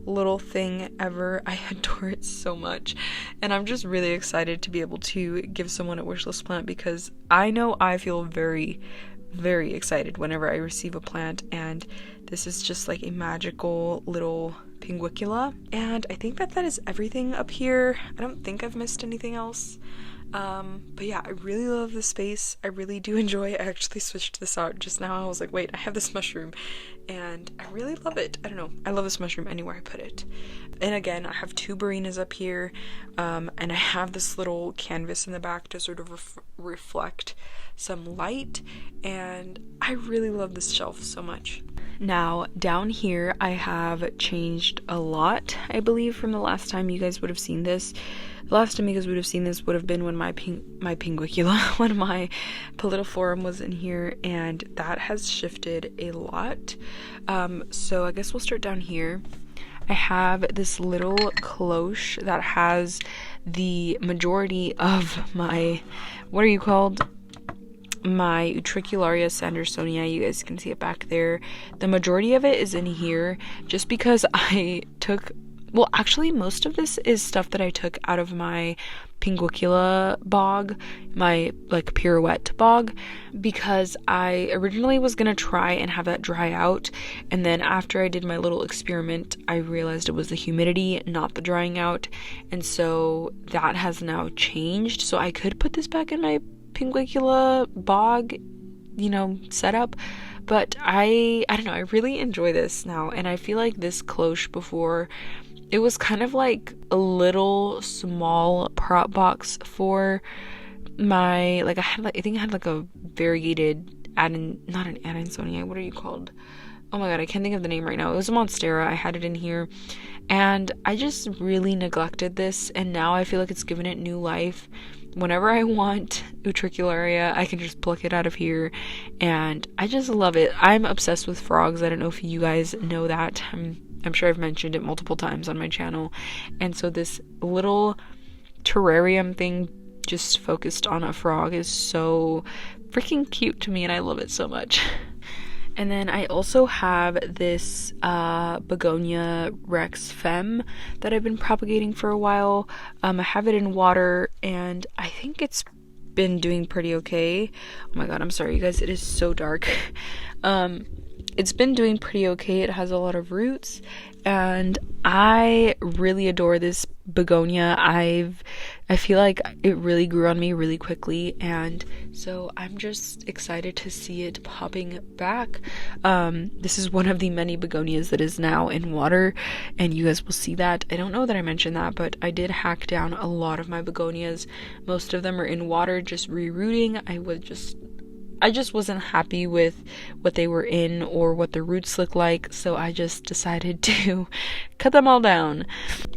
little thing ever. I adore it so much, and I'm just really excited to be able to give someone a wishlist plant, because I know I feel very, very excited whenever I receive a plant, and this is just like a magical little pinguicula. And I think that is everything up here. I don't think I've missed anything else. But yeah, I really love this space. I really do enjoy it. I actually switched this out just now. I was like, wait, I have this mushroom, and I really love it. I don't know. I love this mushroom anywhere I put it. And again, I have 2 Barinas up here, and I have this little canvas in the back to sort of reflect some light, and I really love this shelf so much. Now, down here, I have changed a lot, I believe, from the last time you guys would have seen this. The last time you guys would have seen this would have been when my pinguicula, when my Pallidiflorum was in here, and that has shifted a lot. So I guess we'll start down here. I have this little cloche that has the majority of my, what are you called? My Utricularia sandersonii. You guys can see it back there. The majority of it is in here just because I took, well, actually most of this is stuff that I took out of my pinguicula bog, my like pirouette bog, because I originally was gonna try and have that dry out, and then after I did my little experiment I realized it was the humidity, not the drying out, and so that has now changed. So I could put this back in my pinguicula bog, you know, setup, but I don't know, I really enjoy this now. And I feel like this cloche before, it was kind of like a little small prop box for my, like, I think I had like a variegated not an Adansonii, what are you called? Oh my god, I can't think of the name right now. It was a Monstera. I had it in here, and I just really neglected this, and now I feel like it's given it new life. Whenever I want Utricularia, I can just pluck it out of here, and I just love it. I'm obsessed with frogs. I don't know if you guys know that. I'm sure I've mentioned it multiple times on my channel, and so this little terrarium thing just focused on a frog is so freaking cute to me, and I love it so much. And then I also have this Begonia Rex Femme that I've been propagating for a while. I have it in water, and I think it's been doing pretty okay. Oh my god, I'm sorry you guys, it is so dark. It's been doing pretty okay. It has a lot of roots, and I really adore this begonia. I feel like it really grew on me really quickly, and so I'm just excited to see it popping back. This is one of the many begonias that is now in water, and you guys will see that. I don't know that I mentioned that, but I did hack down a lot of my begonias. Most of them are in water, just rerooting. I just wasn't happy with what they were in or what the roots look like, so I just decided to cut them all down.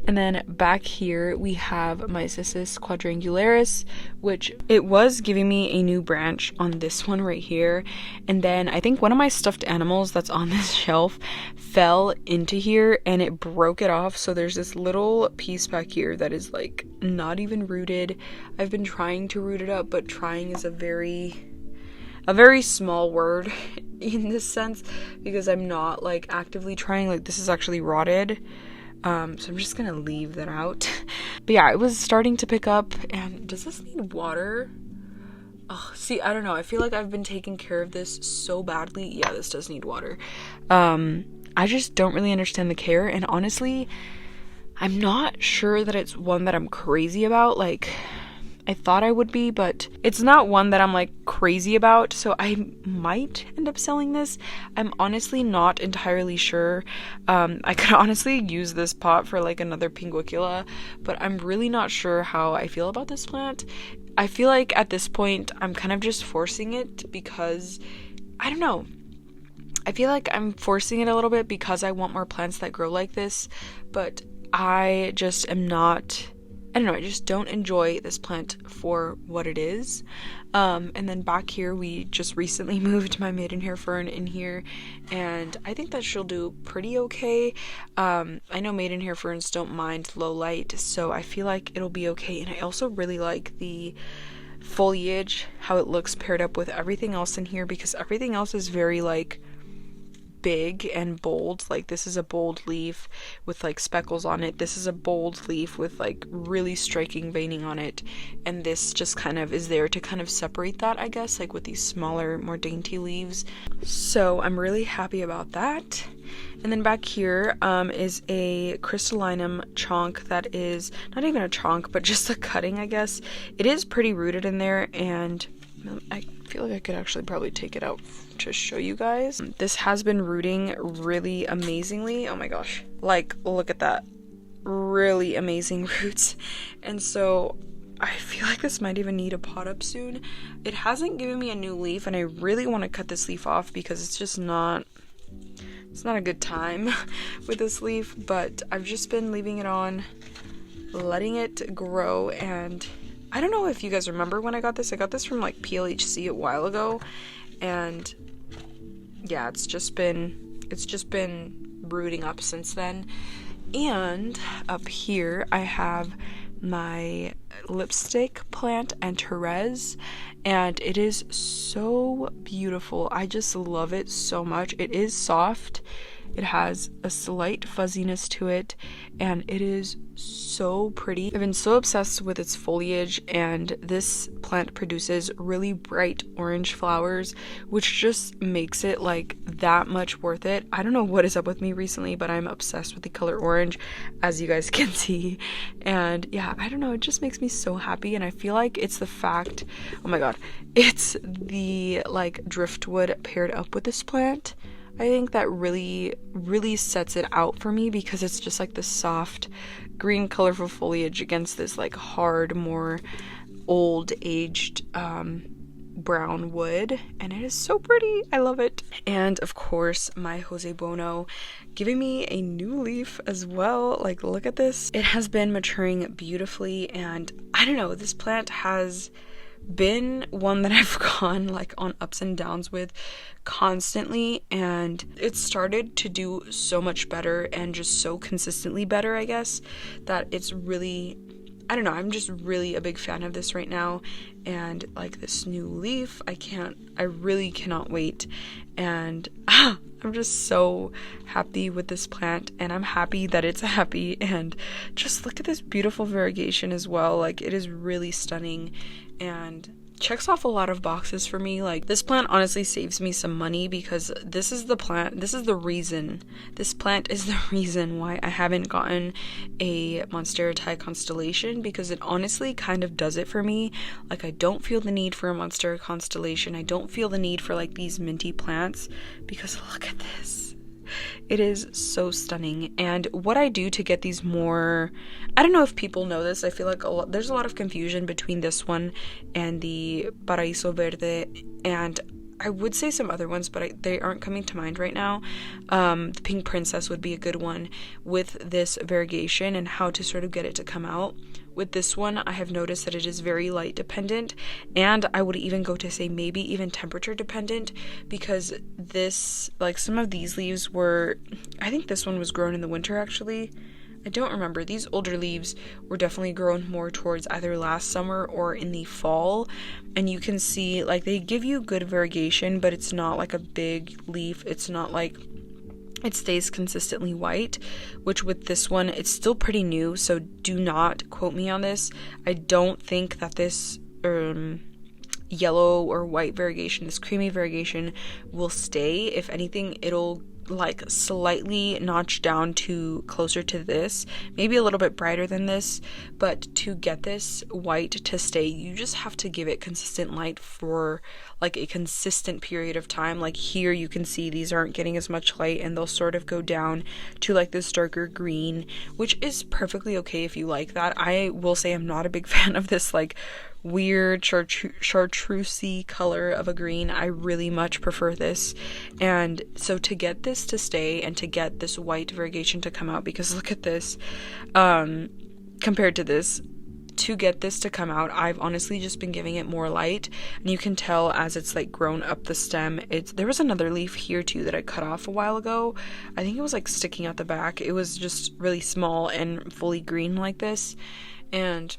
And then back here we have my Cissus quadrangularis, which it was giving me a new branch on this one right here, and then I think one of my stuffed animals that's on this shelf fell into here and it broke it off, so there's this little piece back here that is like not even rooted. I've been trying to root it up, but trying is a very small word in this sense, because I'm not like actively trying. Like, this is actually rotted, so I'm just gonna leave that out. But yeah, it was starting to pick up. And does this need water? Oh, see, I don't know, I feel like I've been taking care of this so badly. Yeah, this does need water. I just don't really understand the care, and honestly I'm not sure that it's one that I'm crazy about. Like, I thought I would be, but it's not one that I'm like crazy about, so I might end up selling this. I'm honestly not entirely sure. I could honestly use this pot for like another pinguicula, but I'm really not sure how I feel about this plant. I feel like at this point I'm kind of just forcing it because, I don't know, I feel like I'm forcing it a little bit because I want more plants that grow like this, but I just am not I don't know, I just don't enjoy this plant for what it is. And then back here, we just recently moved my maidenhair fern in here, and I think that she'll do pretty okay. I know maidenhair ferns don't mind low light, so I feel like it'll be okay. And I also really like the foliage, how it looks paired up with everything else in here, because everything else is very like big and bold. Like this is a bold leaf with like speckles on it. This is a bold leaf with like really striking veining on it, and this just kind of is there to kind of separate that, I guess, like with these smaller, more dainty leaves. So I'm really happy about that. And then back here is a crystallinum chonk that is not even a chonk, but just a cutting, I guess. It is pretty rooted in there, and I feel like I could actually probably take it out to show you guys. This has been rooting really amazingly. Oh my gosh. Like, look at that. Really amazing roots. And so I feel like this might even need a pot up soon. It hasn't given me a new leaf, and I really want to cut this leaf off because it's just not... It's not a good time with this leaf, but I've just been leaving it on, letting it grow, and I don't know if you guys remember when I got this. I got this from like PLHC a while ago, and yeah, it's just been rooting up since then. And up here I have my lipstick plant and Therese, and it is so beautiful. I just love it so much. It is soft, it has a slight fuzziness to it, and it is so pretty. I've been so obsessed with its foliage, and this plant produces really bright orange flowers, which just makes it like that much worth it. I don't know what is up with me recently, but I'm obsessed with the color orange, as you guys can see. And yeah, I don't know, it just makes me so happy. And I feel like it's the fact, oh my god, it's the like driftwood paired up with this plant. I think that really sets it out for me, because it's just like the soft green colorful foliage against this like hard, more old aged brown wood, and it is so pretty. I love it. And of course my Jose Bono giving me a new leaf as well. Like, look at this. It has been maturing beautifully, and I don't know, this plant has been one that I've gone like on ups and downs with constantly, and it started to do so much better and just so consistently better, I guess, that it's really, I don't know, I'm just really a big fan of this right now. And like this new leaf, I really cannot wait. And I'm just so happy with this plant, and I'm happy that it's happy. And just look at this beautiful variegation as well. Like, it is really stunning and checks off a lot of boxes for me. Like, this plant honestly saves me some money, because this is the plant, this plant is the reason why I haven't gotten a Monstera constellation, because it honestly kind of does it for me. Like, I don't feel the need for a Monstera constellation. I don't feel the need for like these minty plants, because look at this. It is so stunning. And what I do to get these more, I don't know if people know this, I feel like there's a lot of confusion between this one and the Paraíso Verde, and I would say some other ones, but they aren't coming to mind right now. The Pink Princess would be a good one with this variegation and how to sort of get it to come out. With this one, I have noticed that it is very light dependent, and I would even go to say maybe even temperature dependent, because this, like, some of these leaves were, I think this one was grown in the winter actually. I don't remember. These older leaves were definitely grown more towards either last summer or in the fall, and you can see like they give you good variegation, but it's not like a big leaf. It's not like it stays consistently white, which with this one, it's still pretty new, so do not quote me on this. I don't think that this yellow or white variegation, this creamy variegation, will stay. If anything, it'll like slightly notch down to closer to this, maybe a little bit brighter than this, but to get this white to stay, you just have to give it consistent light for like a consistent period of time. Like here you can see these aren't getting as much light, and they'll sort of go down to like this darker green, which is perfectly okay if you like that. I will say I'm not a big fan of this like weird chartreusey color of a green. I really much prefer this. And so to get this to stay and to get this white variegation to come out, because look at this, compared to this, to get this to come out, I've honestly just been giving it more light, and you can tell as it's like grown up the stem. There was another leaf here too that I cut off a while ago. I think it was like sticking out the back. It was just really small and fully green like this, and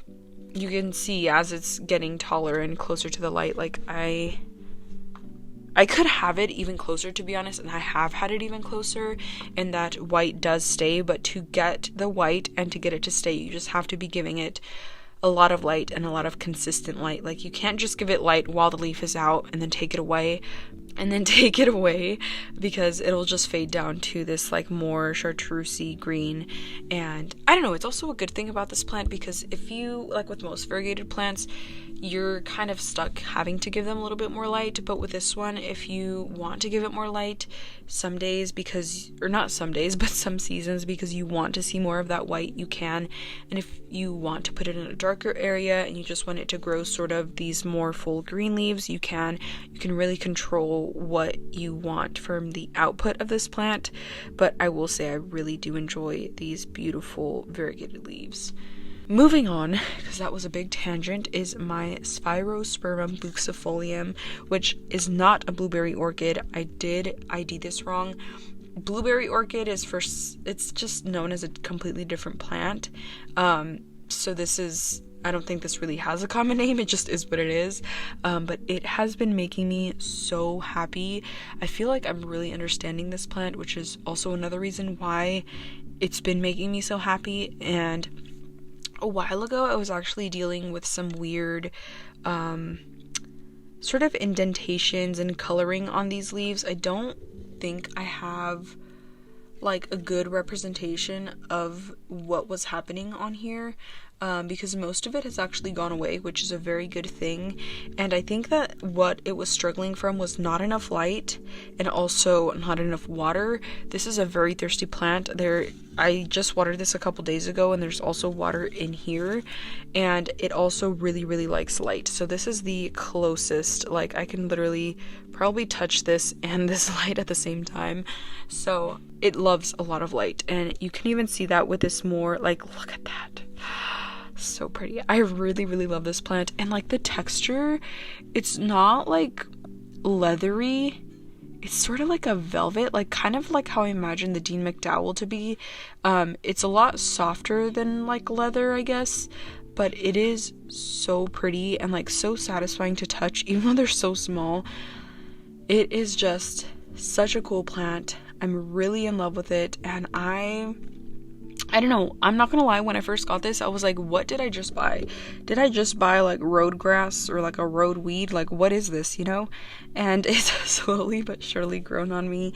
you can see as it's getting taller and closer to the light, like I could have it even closer, to be honest, and I have had it even closer, and that white does stay. But to get the white and to get it to stay, you just have to be giving it a lot of light and a lot of consistent light. Like, you can't just give it light while the leaf is out and then take it away because it'll just fade down to this like more chartreusey green. And I don't know, it's also a good thing about this plant because if you, like with most variegated plants, you're kind of stuck having to give them a little bit more light. But with this one, if you want to give it more light some days not some days, but some seasons, because you want to see more of that white, you can. And if you want to put it in a darker area and you just want it to grow sort of these more full green leaves, you can really control what you want from the output of this plant. But I will say I really do enjoy these beautiful variegated leaves. Moving on, because that was a big tangent, is my Spirospermum buxifolium, which is not a blueberry orchid. I did ID this wrong. Blueberry orchid it's just known as a completely different plant. So this is, I don't think this really has a common name, it just is what it is. But it has been making me so happy. I feel like I'm really understanding this plant, which is also another reason why it's been making me so happy. And a while ago, I was actually dealing with some weird sort of indentations and coloring on these leaves. I don't think I have like a good representation of what was happening on here, because most of it has actually gone away, which is a very good thing. And I think that what it was struggling from was not enough light and also not enough water. This is a very thirsty plant. I just watered this a couple days ago, and there's also water in here, and it also really, really likes light. So this is the closest, like I can literally probably touch this and this light at the same time. So it loves a lot of light, and you can even see that with this more, like, look at that. So pretty. I really, really love this plant. And like the texture, it's not like leathery. It's sort of like a velvet, like kind of like how I imagine the Dean McDowell to be. It's a lot softer than like leather, I guess, but it is so pretty and like so satisfying to touch, even though they're so small. It is just such a cool plant. I'm really in love with it, and I don't know, I'm not gonna lie, when I first got this, I was like, what did I just buy? Did I just buy like road grass or like a road weed? Like, what is this, you know? And it's slowly but surely grown on me,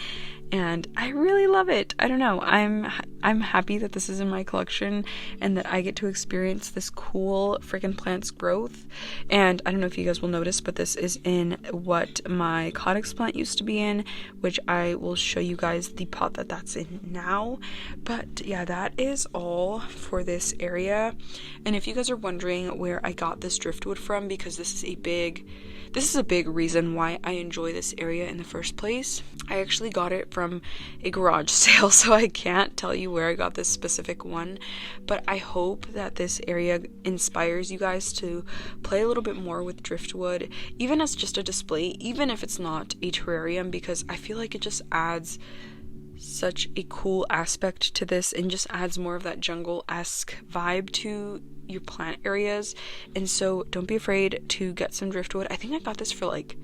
and I really love it. I don't know, I'm happy that this is in my collection and that I get to experience this cool freaking plant's growth. And I don't know if you guys will notice, but this is in what my Codex plant used to be in, which I will show you guys the pot that's in now. But yeah, that is all for this area. And if you guys are wondering where I got this driftwood from, because this is a big reason why I enjoy this area in the first place. I actually got it from a garage sale, so I can't tell you where I got this specific one, but I hope that this area inspires you guys to play a little bit more with driftwood, even as just a display, even if it's not a terrarium, because I feel like it just adds such a cool aspect to this and just adds more of that jungle-esque vibe to your plant areas. And so don't be afraid to get some driftwood. I think I got this for like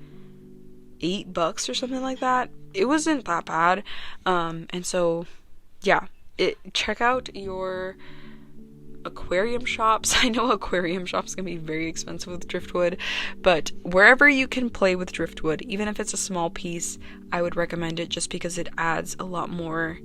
$8 or something like that. It wasn't that bad. And so yeah, check out your aquarium shops. I know aquarium shops can be very expensive with driftwood, but wherever you can play with driftwood, even if it's a small piece, I would recommend it, just because it adds a lot more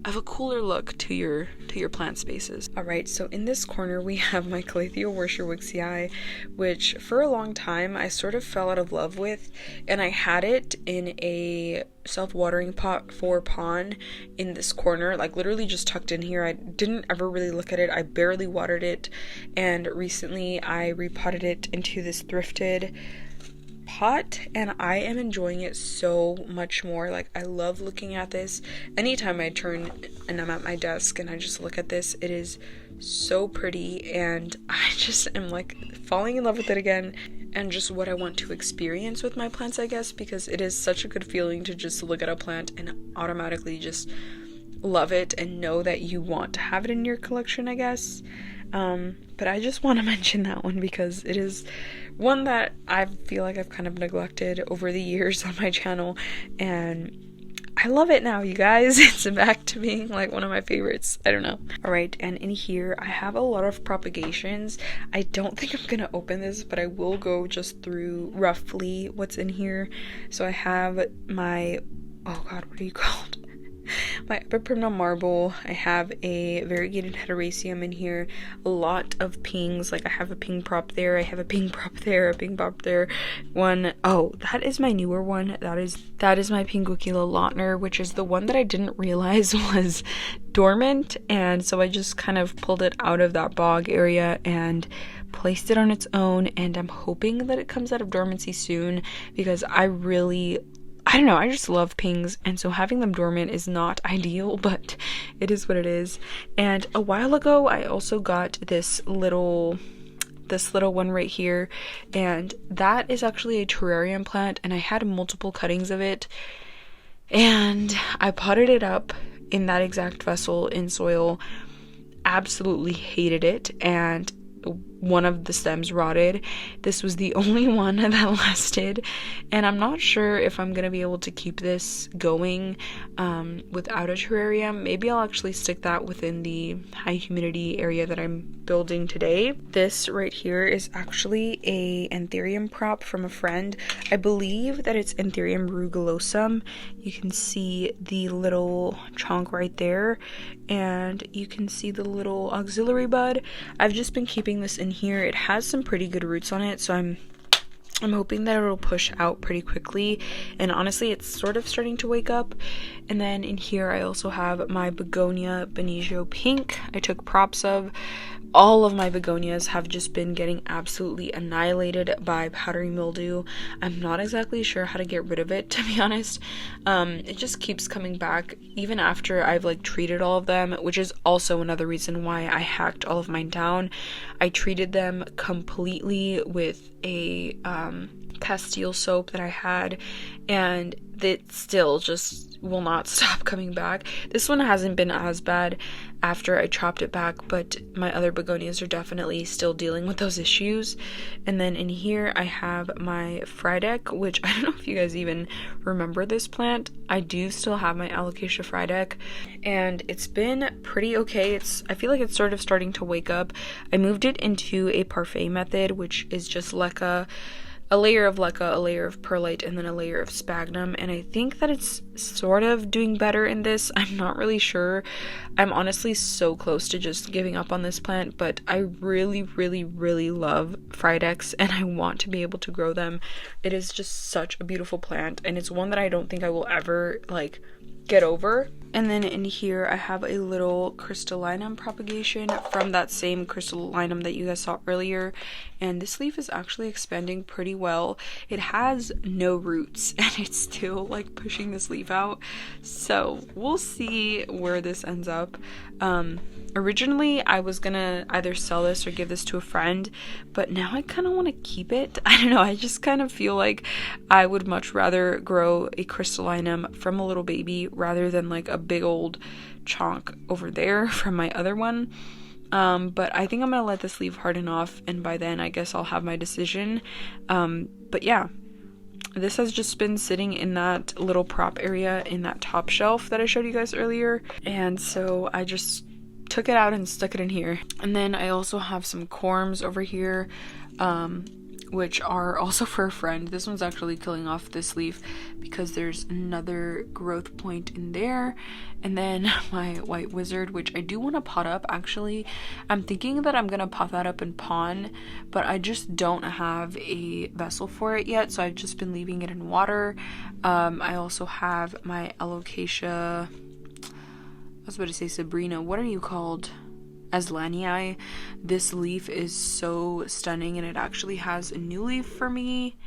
of a cooler look to your plant spaces. Alright, so in this corner we have my Calathea Worcesterwixii, which for a long time I sort of fell out of love with, and I had it in a self-watering pot for pond in this corner, like literally just tucked in here. I didn't ever really look at it. I barely watered it, and recently I repotted it into this thrifted pot, and I am enjoying it so much more. Like, I love looking at this. Anytime I turn and I'm at my desk and I just look at this, it is so pretty, and I just am like falling in love with it again, and just what I want to experience with my plants, I guess, because it is such a good feeling to just look at a plant and automatically just love it and know that you want to have it in your collection, I guess. But I just want to mention that one because it is one that I feel like I've kind of neglected over the years on my channel, and I love it now, you guys. It's back to being like one of my favorites. I don't know. Alright, and in here I have a lot of propagations. I don't think I'm gonna open this, but I will go just through roughly what's in here. So I have my, oh god, what are you called? My Epiprimna marble. I have a variegated heteroraceum in here, a lot of pings. Like, I have a ping prop there, I have a ping prop there, a ping prop there. One, oh, that is my newer one. That is my Pinguicula Lautner, which is the one that I didn't realize was dormant, and so I just kind of pulled it out of that bog area and placed it on its own, and I'm hoping that it comes out of dormancy soon, because I don't know, I just love pings, and so having them dormant is not ideal, but it is what it is. And a while ago, I also got this little one right here, and that is actually a terrarium plant, and I had multiple cuttings of it, and I potted it up in that exact vessel in soil. Absolutely hated it, and one of the stems rotted. This was the only one that lasted, and I'm not sure if I'm gonna be able to keep this going without a terrarium. Maybe I'll actually stick that within the high humidity area that I'm building today. This right here is actually a anthurium prop from a friend. I believe that it's Anthurium rugulosum. You can see the little chunk right there, and you can see the little auxiliary bud. I've just been keeping this in here. It has some pretty good roots on it, so I'm hoping that it'll push out pretty quickly, and honestly it's sort of starting to wake up. And then in here I also have my begonia Benigio pink. I took props of. All of my begonias have just been getting absolutely annihilated by powdery mildew. I'm not exactly sure how to get rid of it, to be honest. It just keeps coming back even after I've like treated all of them, which is also another reason why I hacked all of mine down. I treated them completely with a Castile soap that I had, and it still just will not stop coming back. This one hasn't been as bad after I chopped it back, but my other begonias are definitely still dealing with those issues. And then in here I have my Frydek, which I don't know if you guys even remember this plant. I do still have my Alocasia Frydek, and it's been pretty okay. I feel like it's sort of starting to wake up. I moved it into a parfait method, which is just leca, a layer of leca, a layer of perlite, and then a layer of sphagnum, and I think that it's sort of doing better in this. I'm not really sure. I'm honestly so close to just giving up on this plant, but I really, really, really love Frydeks, and I want to be able to grow them. It is just such a beautiful plant, and it's one that I don't think I will ever, like, get over. And then in here I have a little crystallinum propagation from that same crystallinum that you guys saw earlier, and this leaf is actually expanding pretty well. It has no roots and it's still like pushing this leaf out, so we'll see where this ends up. Originally I was gonna either sell this or give this to a friend, but now I kind of want to keep it. I don't know, I just kind of feel like I would much rather grow a crystallinum from a little baby rather than like a big old chunk over there from my other one. But I think I'm gonna let this leaf harden off, and by then I guess I'll have my decision. But yeah, this has just been sitting in that little prop area in that top shelf that I showed you guys earlier, and so I just took it out and stuck it in here. And then I also have some corms over here, which are also for a friend. This one's actually killing off this leaf because there's another growth point in there. And then my white wizard, which I do want to pot up. Actually, I'm thinking that I'm gonna pot that up in pond, but I just don't have a vessel for it yet, so I've just been leaving it in water. I also have my Alocasia, I was about to say Sabrina, what are you called? Aslanii. This leaf is so stunning, and it actually has a new leaf for me.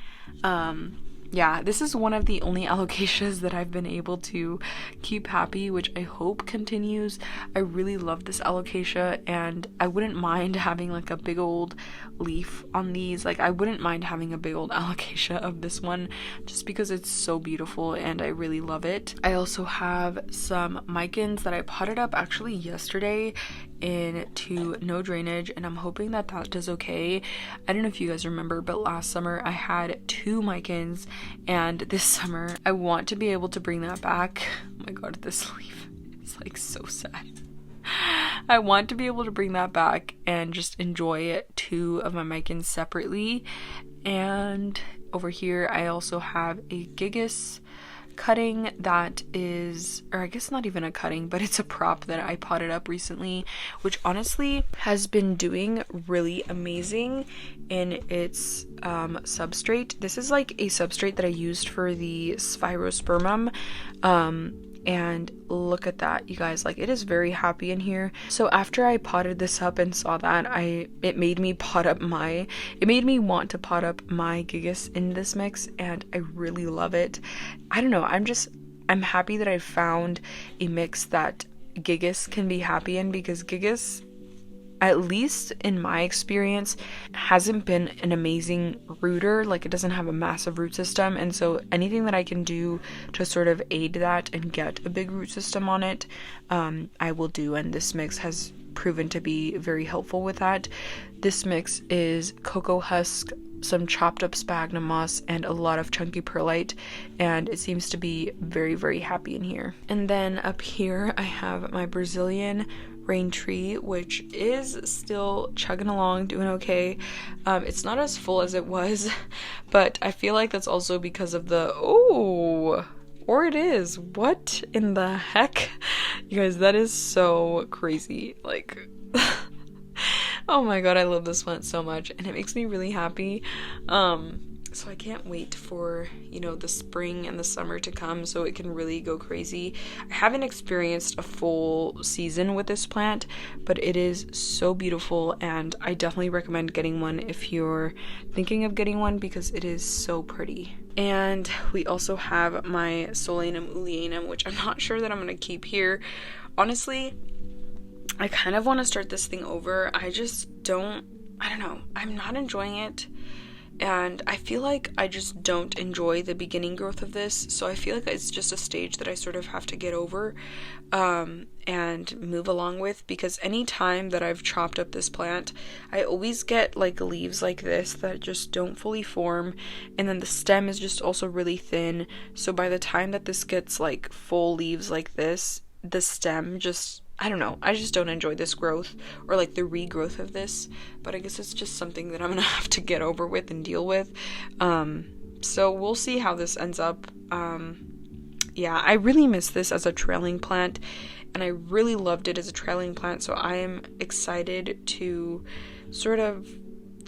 Yeah, this is one of the only alocasias that I've been able to keep happy, which I hope continues. I really love this alocasia, and I wouldn't mind having like a big old leaf on these. Like, I wouldn't mind having a big old alocasia of this one just because it's so beautiful and I really love it. I also have some micans that I potted up actually yesterday into no drainage, and I'm hoping that that does okay. I don't know if you guys remember, but last summer I had 2 micans, and this summer I want to be able to bring that back. Oh my god, this leaf is like so sad. I want to be able to bring that back and just enjoy 2 of my micans separately. And over here I also have a gigas cutting that is, or I guess not even a cutting, but it's a prop that I potted up recently, which honestly has been doing really amazing in its substrate. This is like a substrate that I used for the sphaerospermum, and look at that, you guys, like it is very happy in here. So after I potted this up and saw that, it made me want to pot up my gigas in this mix, and I really love it. I don't know, I'm happy that I found a mix that gigas can be happy in, because gigas, at least in my experience, hasn't been an amazing rooter. Like, it doesn't have a massive root system, and so anything that I can do to sort of aid that and get a big root system on it, I will do, and this mix has proven to be very helpful with that. This mix is cocoa husk, some chopped up sphagnum moss, and a lot of chunky perlite, and it seems to be very, very happy in here. And then up here I have my Brazilian rain tree, which is still chugging along, doing okay. It's not as full as it was, but I feel like that's also because of the or it is. What in the heck? You guys, that is so crazy. Like, oh my god, I love this plant so much, and it makes me really happy. So I can't wait for, you know, the spring and the summer to come so it can really go crazy. I haven't experienced a full season with this plant, but it is so beautiful, and I definitely recommend getting one if you're thinking of getting one, because it is so pretty. And we also have my Solanum oleanum, which I'm not sure that I'm going to keep here. Honestly, I kind of want to start this thing over. I don't know. I'm not enjoying it. And I feel like I just don't enjoy the beginning growth of this, so I feel like it's just a stage that I sort of have to get over and move along with, because any time that I've chopped up this plant, I always get like leaves like this that just don't fully form, and then the stem is just also really thin, so by the time that this gets like full leaves like this, the stem just, I don't know, I just don't enjoy this growth, or like the regrowth of this, but I guess it's just something that I'm gonna have to get over with and deal with. So we'll see how this ends up. Yeah, I really miss this as a trailing plant, and I really loved it as a trailing plant, so I am excited to sort of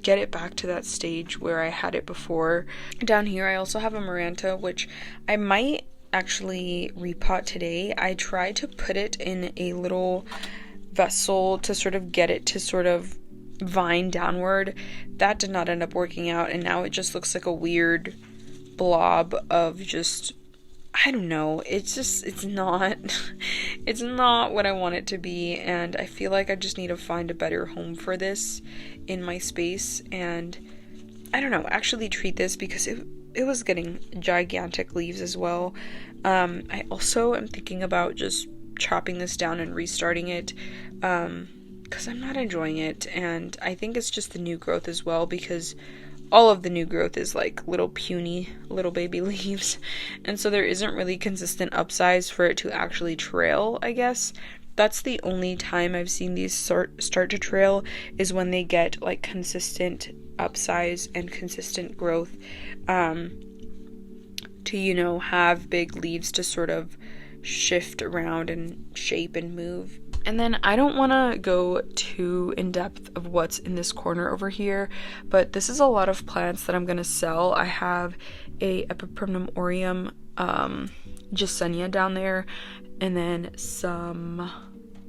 get it back to that stage where I had it before. Down here I also have a Maranta, which I might actually repot today. I tried to put it in a little vessel to sort of get it to sort of vine downward. That did not end up working out, and now it just looks like a weird blob of just, I don't know, it's not what I want it to be, and I feel like I just need to find a better home for this in my space, and I don't know, actually treat this, because it was getting gigantic leaves as well. I also am thinking about just chopping this down and restarting it, because I'm not enjoying it, and I think it's just the new growth as well, because all of the new growth is like little puny little baby leaves, and so there isn't really consistent upsize for it to actually trail, I guess. That's the only time I've seen these start to trail, is when they get like consistent upsize and consistent growth, to, you know, have big leaves to sort of shift around and shape and move. And then I don't want to go too in depth of what's in this corner over here, but this is a lot of plants that I'm going to sell. I have a Epiprimnum aureum Jasenia down there, and then some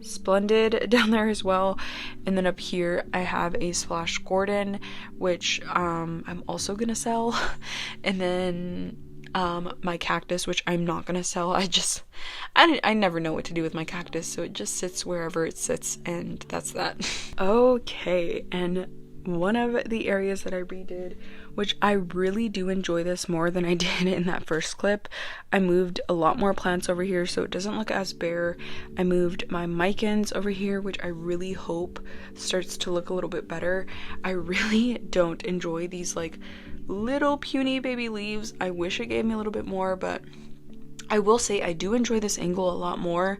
Splendid down there as well. And then up here I have a Splash Gordon, which I'm also gonna sell. And then my cactus, which I'm not gonna sell. I never know what to do with my cactus, so it just sits wherever it sits, and that's that. Okay, and one of the areas that I redid, which I really do enjoy this more than I did in that first clip. I moved a lot more plants over here so it doesn't look as bare. I moved my micans over here, which I really hope starts to look a little bit better. I really don't enjoy these like little puny baby leaves. I wish it gave me a little bit more, but I will say I do enjoy this angle a lot more.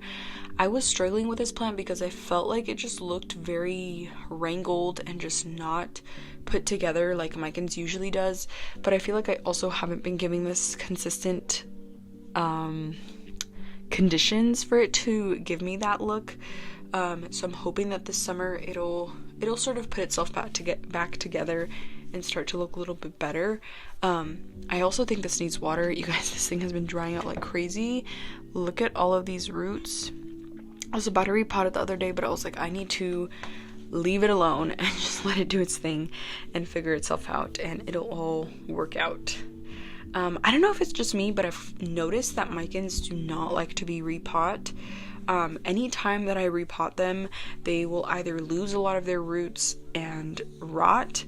I was struggling with this plant because I felt like it just looked very wrangled and just not put together like Micans usually does, but I feel like I also haven't been giving this consistent conditions for it to give me that look. So I'm hoping that this summer it'll sort of put itself back together and start to look a little bit better. I also think this needs water. You guys, this thing has been drying out like crazy. Look at all of these roots. I was about to repot it the other day, but I was like, I need to leave it alone and just let it do its thing and figure itself out, and it'll all work out. I don't know if it's just me, but I've noticed that micans do not like to be repot. Anytime that I repot them, they will either lose a lot of their roots and rot,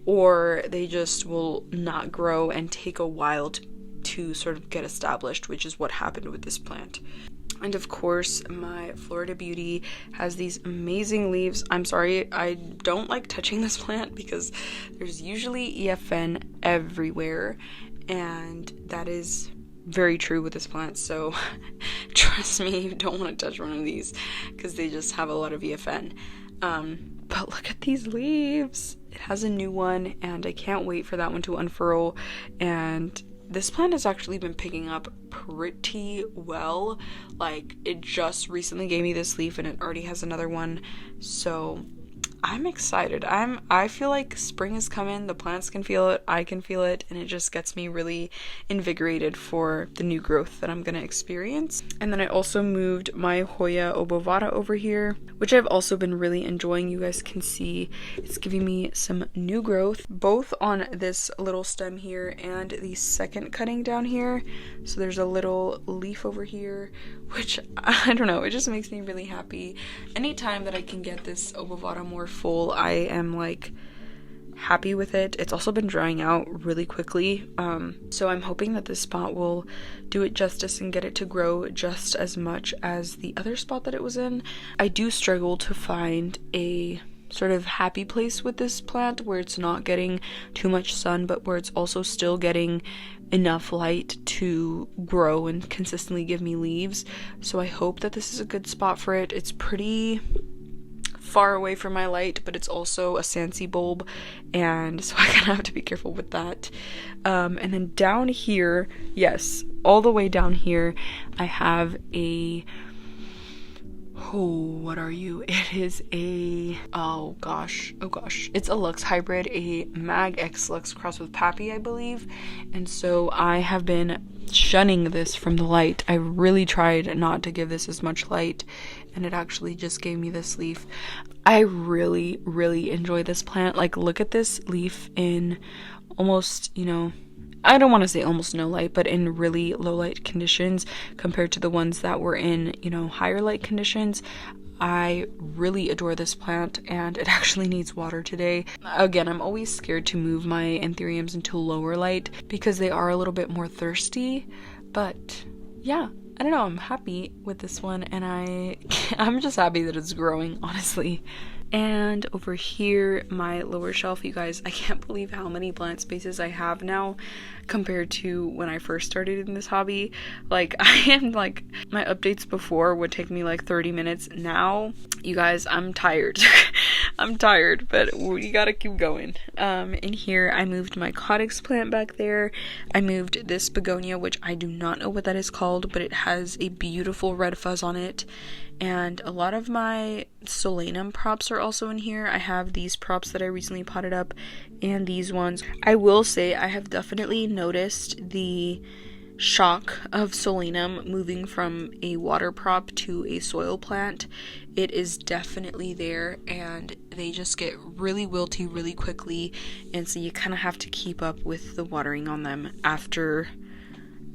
or they just will not grow and take a while to sort of get established, which is what happened with this plant. And of course, my Florida Beauty has these amazing leaves. I'm sorry, I don't like touching this plant because there's usually EFN everywhere, and that is very true with this plant, so trust me, you don't want to touch one of these because they just have a lot of EFN. But look at these leaves. It has a new one, and I can't wait for that one to unfurl. And this plant has actually been picking up pretty well. Like, it just recently gave me this leaf and it already has another one, so I'm excited. I feel like spring is coming. The plants can feel it, I can feel it, and it just gets me really invigorated for the new growth that I'm gonna experience. And then I also moved my Hoya obovata over here, which I've also been really enjoying. You guys can see it's giving me some new growth, both on this little stem here and the second cutting down here. So there's a little leaf over here, which I don't know, it just makes me really happy. Anytime that I can get this obovata more full, I am like happy with it. It's also been drying out really quickly, so I'm hoping that this spot will do it justice and get it to grow just as much as the other spot that it was in. I do struggle to find a sort of happy place with this plant where it's not getting too much sun, but where it's also still getting enough light to grow and consistently give me leaves. So I hope that this is a good spot for it. It's pretty far away from my light, but it's also a Sansi bulb, and so I kind of have to be careful with that. And then down here, yes, all the way down here, I have a what are you? It is a, oh gosh, it's a Lux hybrid, a Mag X Lux crossed with Pappy, I believe. And so I have been shunning this from the light. I really tried not to give this as much light, and it actually just gave me this leaf. I really, really enjoy this plant. Like, look at this leaf in almost, you know, I don't want to say almost no light, but in really low light conditions compared to the ones that were in, you know, higher light conditions. I really adore this plant, and it actually needs water today. Again, I'm always scared to move my anthuriums into lower light because they are a little bit more thirsty, but yeah, I don't know, I'm happy with this one, and I'm just happy that it's growing, honestly. And over here, my lower shelf, you guys, I can't believe how many plant spaces I have now compared to when I first started in this hobby. Like, I am like, my updates before would take me like 30 minutes. Now, you guys, I'm tired. I'm tired, but we gotta keep going. In here, I moved my Codex plant back there. I moved this begonia, which I do not know what that is called, but it has a beautiful red fuzz on it. And a lot of my Solanum props are also in here. I have these props that I recently potted up and these ones. I will say I have definitely noticed the shock of Solanum moving from a water prop to a soil plant. It is definitely there, and they just get really wilty really quickly, and so you kind of have to keep up with the watering on them after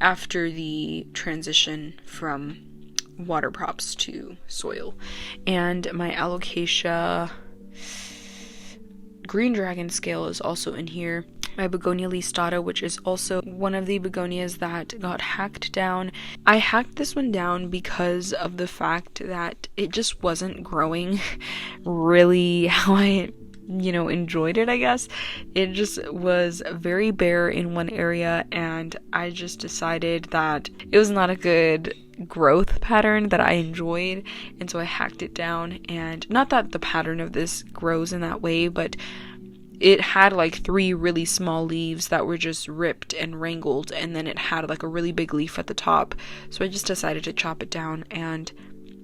the transition from water props to soil. And my alocasia green dragon scale is also in here. My begonia listata, which is also one of the begonias that got hacked down. I hacked this one down because of the fact that it just wasn't growing really how I enjoyed it, I guess. It just was very bare in one area, and I just decided that it was not a good growth pattern that I enjoyed, and so I hacked it down. And not that the pattern of this grows in that way, but it had like 3 really small leaves that were just ripped and wrangled, and then it had like a really big leaf at the top. So I just decided to chop it down and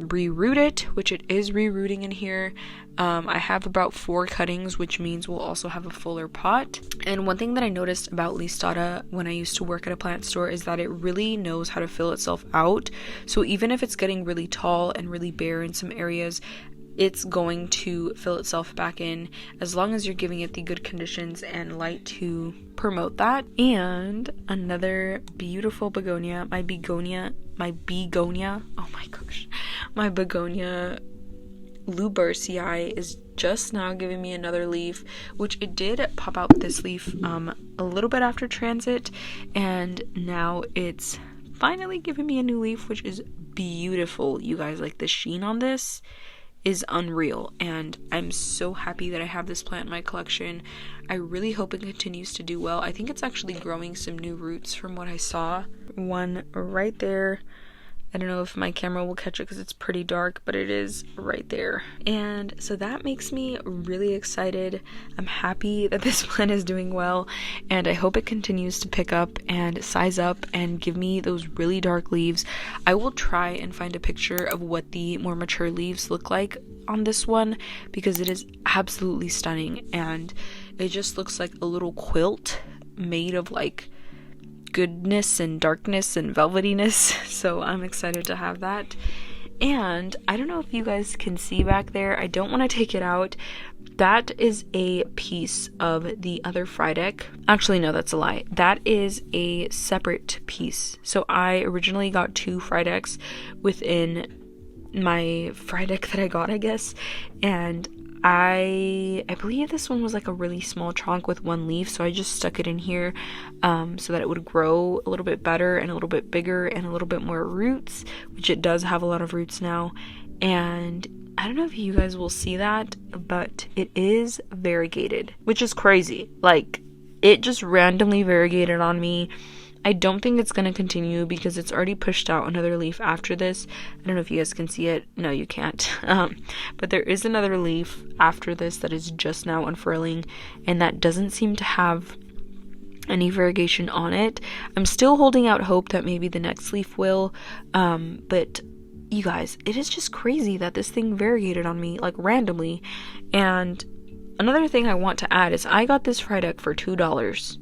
reroot it, which it is rerooting in here. I have about 4 cuttings, which means we'll also have a fuller pot. And one thing that I noticed about listata when I used to work at a plant store is that it really knows how to fill itself out. So even if it's getting really tall and really bare in some areas, it's going to fill itself back in as long as you're giving it the good conditions and light to promote that. And another beautiful begonia, my begonia, oh my gosh, my begonia Lubersii is just now giving me another leaf, which it did pop out this leaf a little bit after transit, and now it's finally giving me a new leaf, which is beautiful. You guys, like the sheen on this is unreal, and I'm so happy that I have this plant in my collection. I really hope it continues to do well. I think it's actually growing some new roots from what I saw. One right there. I don't know if my camera will catch it because it's pretty dark, but it is right there. And so that makes me really excited. I'm happy that this plant is doing well, and I hope it continues to pick up and size up and give me those really dark leaves. I will try and find a picture of what the more mature leaves look like on this one, because it is absolutely stunning, and it just looks like a little quilt made of like goodness and darkness and velvetiness. So I'm excited to have that. And I don't know if you guys can see back there, I don't want to take it out. That is a piece of the other Frydek. Actually, no, that's a lie. That is a separate piece. So I originally got 2 Frydeks within my Frydek that I got, I guess, and I believe this one was like a really small trunk with 1 leaf, so I just stuck it in here so that it would grow a little bit better and a little bit bigger and a little bit more roots, which it does have a lot of roots now. And I don't know if you guys will see that, but it is variegated, which is crazy. Like, it just randomly variegated on me. I don't think it's going to continue because it's already pushed out another leaf after this. I don't know if you guys can see it. No, you can't. But there is another leaf after this that is just now unfurling, and that doesn't seem to have any variegation on it. I'm still holding out hope that maybe the next leaf will, but you guys, it is just crazy that this thing variegated on me, like, randomly. And another thing I want to add is I got this Frydek for $2.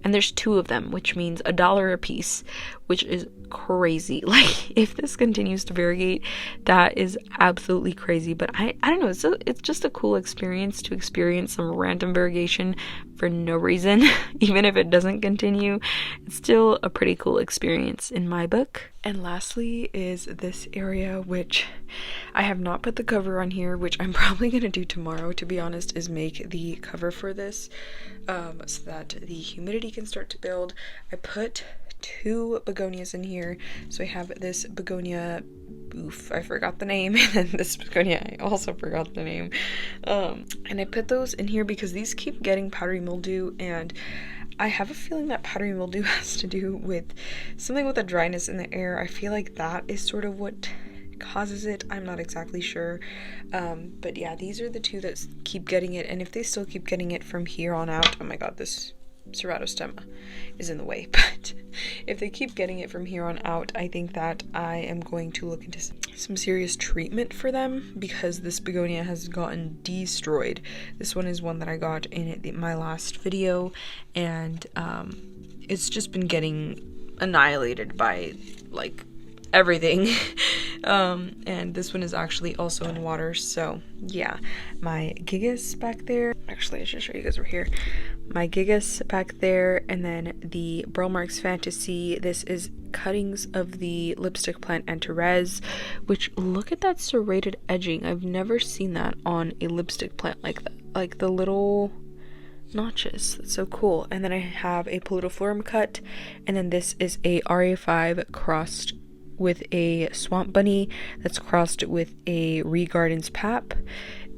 And there's 2 of them, which means $1 a piece, which is crazy. Like, if this continues to variegate, that is absolutely crazy. But I don't know, it's just a cool experience to experience some random variegation for no reason. Even if it doesn't continue, it's still a pretty cool experience in my book. And lastly is this area, which I have not put the cover on here, which I'm probably going to do tomorrow, to be honest, is make the cover for this so that the humidity can start to build. I put 2 begonias in here. So I have this begonia, I forgot the name, and then this begonia, I also forgot the name. And I put those in here because these keep getting powdery mildew, and I have a feeling that powdery mildew has to do with something with the dryness in the air. I feel like that is sort of what causes it. I'm not exactly sure. But yeah, these are the 2 that keep getting it, and if they still keep getting it from here on out, oh my god, this Ceratostemma is in the way, but if they keep getting it from here on out, I think that I am going to look into some serious treatment for them, because this begonia has gotten destroyed. This one is one that I got in my last video, and it's just been getting annihilated by like everything. And this one is actually also in water, so yeah. My gigas back there, actually I should show you guys over here. My gigas back there, and then the Burl Marks Fantasy. This is cuttings of the lipstick plant Antares, which, look at that serrated edging. I've never seen that on a lipstick plant like that, like the little notches. That's so cool. And then I have a Politoflorum cut, and then this is a RA5 crossed with a Swamp Bunny that's crossed with a Regardens Pap.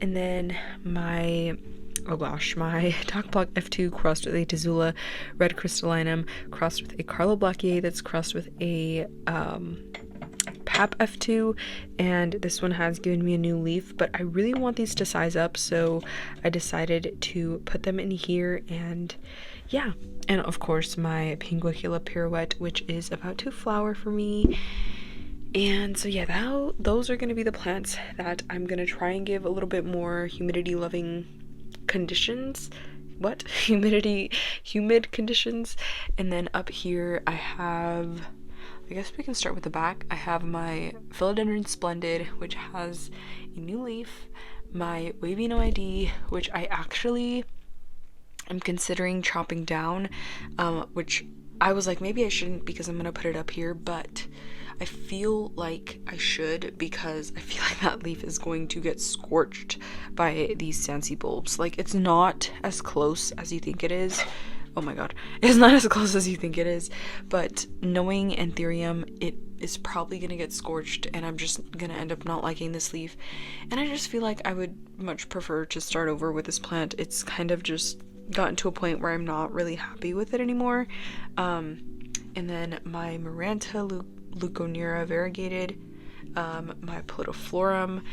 And then my, oh gosh, my Doc Block F2 crossed with a Tazula Red Crystallinum, crossed with a Carlo Blackier that's crossed with a Pap F2, and this one has given me a new leaf, but I really want these to size up, so I decided to put them in here. And yeah, and of course my Pinguicula Pirouette, which is about to flower for me. And so yeah, those are going to be the plants that I'm going to try and give a little bit more humidity loving conditions. What? Humid conditions. And then up here I have, I guess we can start with the back. I have my Philodendron Splendid, which has a new leaf, my Wavy No ID, which I actually am considering chopping down, which I was like, maybe I shouldn't because I'm gonna put it up here, but I feel like I should because I feel like that leaf is going to get scorched by these Sansi bulbs. Like, it's not as close as you think it is. Oh my god, it's not as close as you think it is, but knowing Anthurium, it is probably gonna get scorched, and I'm just gonna end up not liking this leaf. And I just feel like I would much prefer to start over with this plant. It's kind of just gotten to a point where I'm not really happy with it anymore. And then my Maranta Leuconera variegated, my Politoflorum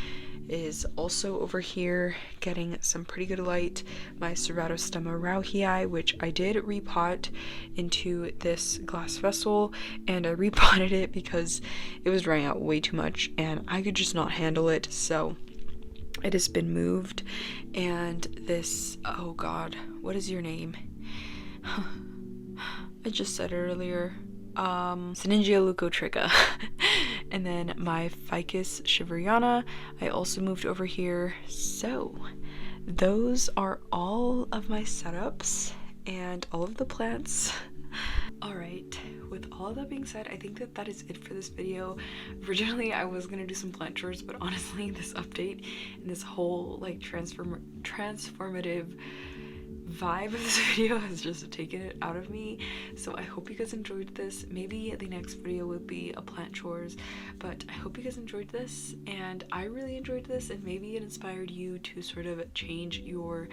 is also over here getting some pretty good light. My Ceratostemma rauhii, which I did repot into this glass vessel, and I repotted it because it was drying out way too much and I could just not handle it, so it has been moved. And this, oh god, what is your name? I just said it earlier. Syningia leucotricha. And then my Ficus shiveriana, I also moved over here. So those are all of my setups and all of the plants. Alright, with all that being said, I think that is it for this video. Originally I was gonna do some plant tours, but honestly this update and this whole like transformative vibe of this video has just taken it out of me. So I hope you guys enjoyed this. Maybe the next video would be a plant chores, but I hope you guys enjoyed this, and I really enjoyed this, and maybe it inspired you to sort of change your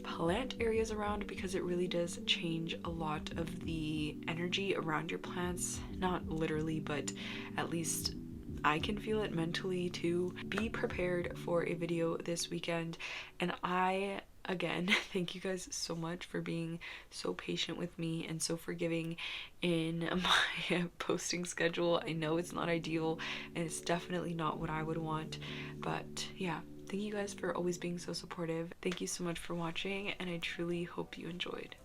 plant areas around, because it really does change a lot of the energy around your plants. Not literally, but at least I can feel it mentally too. Be prepared for a video this weekend, and again, thank you guys so much for being so patient with me and so forgiving in my posting schedule. I know it's not ideal and it's definitely not what I would want, but yeah, thank you guys for always being so supportive. Thank you so much for watching, and I truly hope you enjoyed.